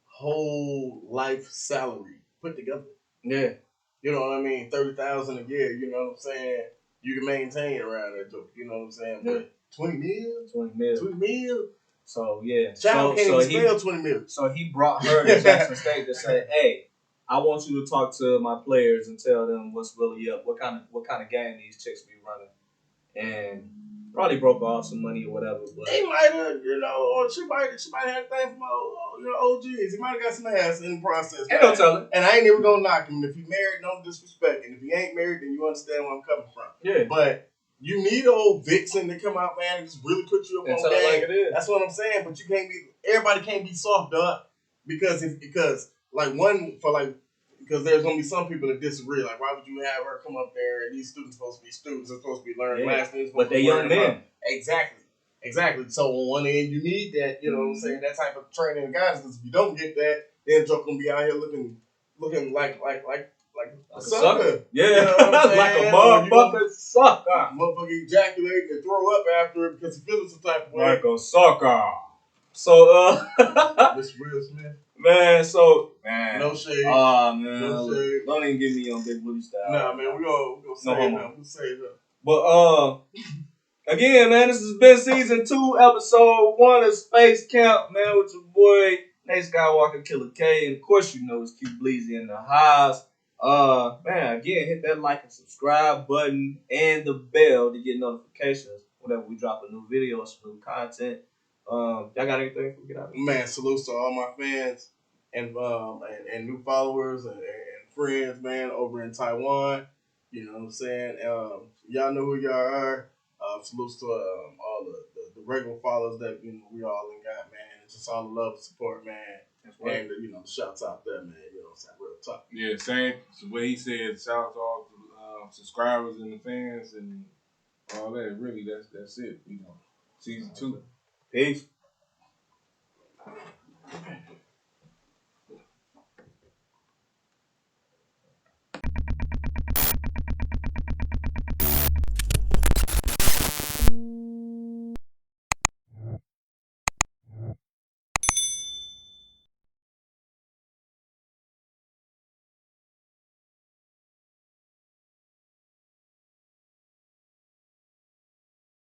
whole life salary put together. yeah, You know what I mean? $30,000 a year. You know what I'm saying? You can maintain around that joke. You know what I'm saying? Yeah. But 20 mil? 20 mil. 20 mil? So yeah, Child can't even spell 20 mil. So he brought her to Jackson State to say, "Hey, I want you to talk to my players and tell them what's really up. What kind of game these chicks be running." And probably broke off some money or whatever. But He might have, you know, or she might have had a thing from OGs. He might have got some ass in the process. Ain't no telling. And I ain't even gonna knock him. If he married, don't disrespect. And if he ain't married, then you understand where I'm coming from. Yeah. But you need old vixen to come out, man, and just really put you up on game. Like it is. That's what I'm saying. But you can't be. Everybody can't be soft, dog. Because there's gonna be some people that disagree. Like, why would you have her come up there and these students supposed to be students? They're supposed to be learning lessons. But they're young men. Exactly. So on one end, you need that. You know what I'm saying? That type of training and guidance. Because if you don't get that, then Joe gonna be out here looking like a sucker. Yeah, you know what I'm like a saying? motherfucking sucker. Motherfucker ejaculate and throw up after it because he feels some type of way. Like a sucker. So Mr. Will Smith. Man. No shade. Oh man. No shade. Don't even get me on Big Willie style. Nah, man, we gonna save him. We'll save him. But again, man, this has been season 2, episode 1 of Space Camp, man, with your boy Nate Skywalker, Killa K, and of course you know it's Q Bleezy in the house. Man, again, hit that like and subscribe button and the bell to get notifications whenever we drop a new video or some new content. Y'all got anything before we get out of here? Man, salutes to all my fans and new followers and friends, man, over in Taiwan. You know what I'm saying? Y'all know who y'all are. Salutes to all the regular followers that we all got, man. It's just all the love and support, man. And the shouts out there, man. You know what I'm saying? Real talk. Yeah, same. The way he said, shout out to all the subscribers and the fans and all that. Really, that's it. Season 2. Peace.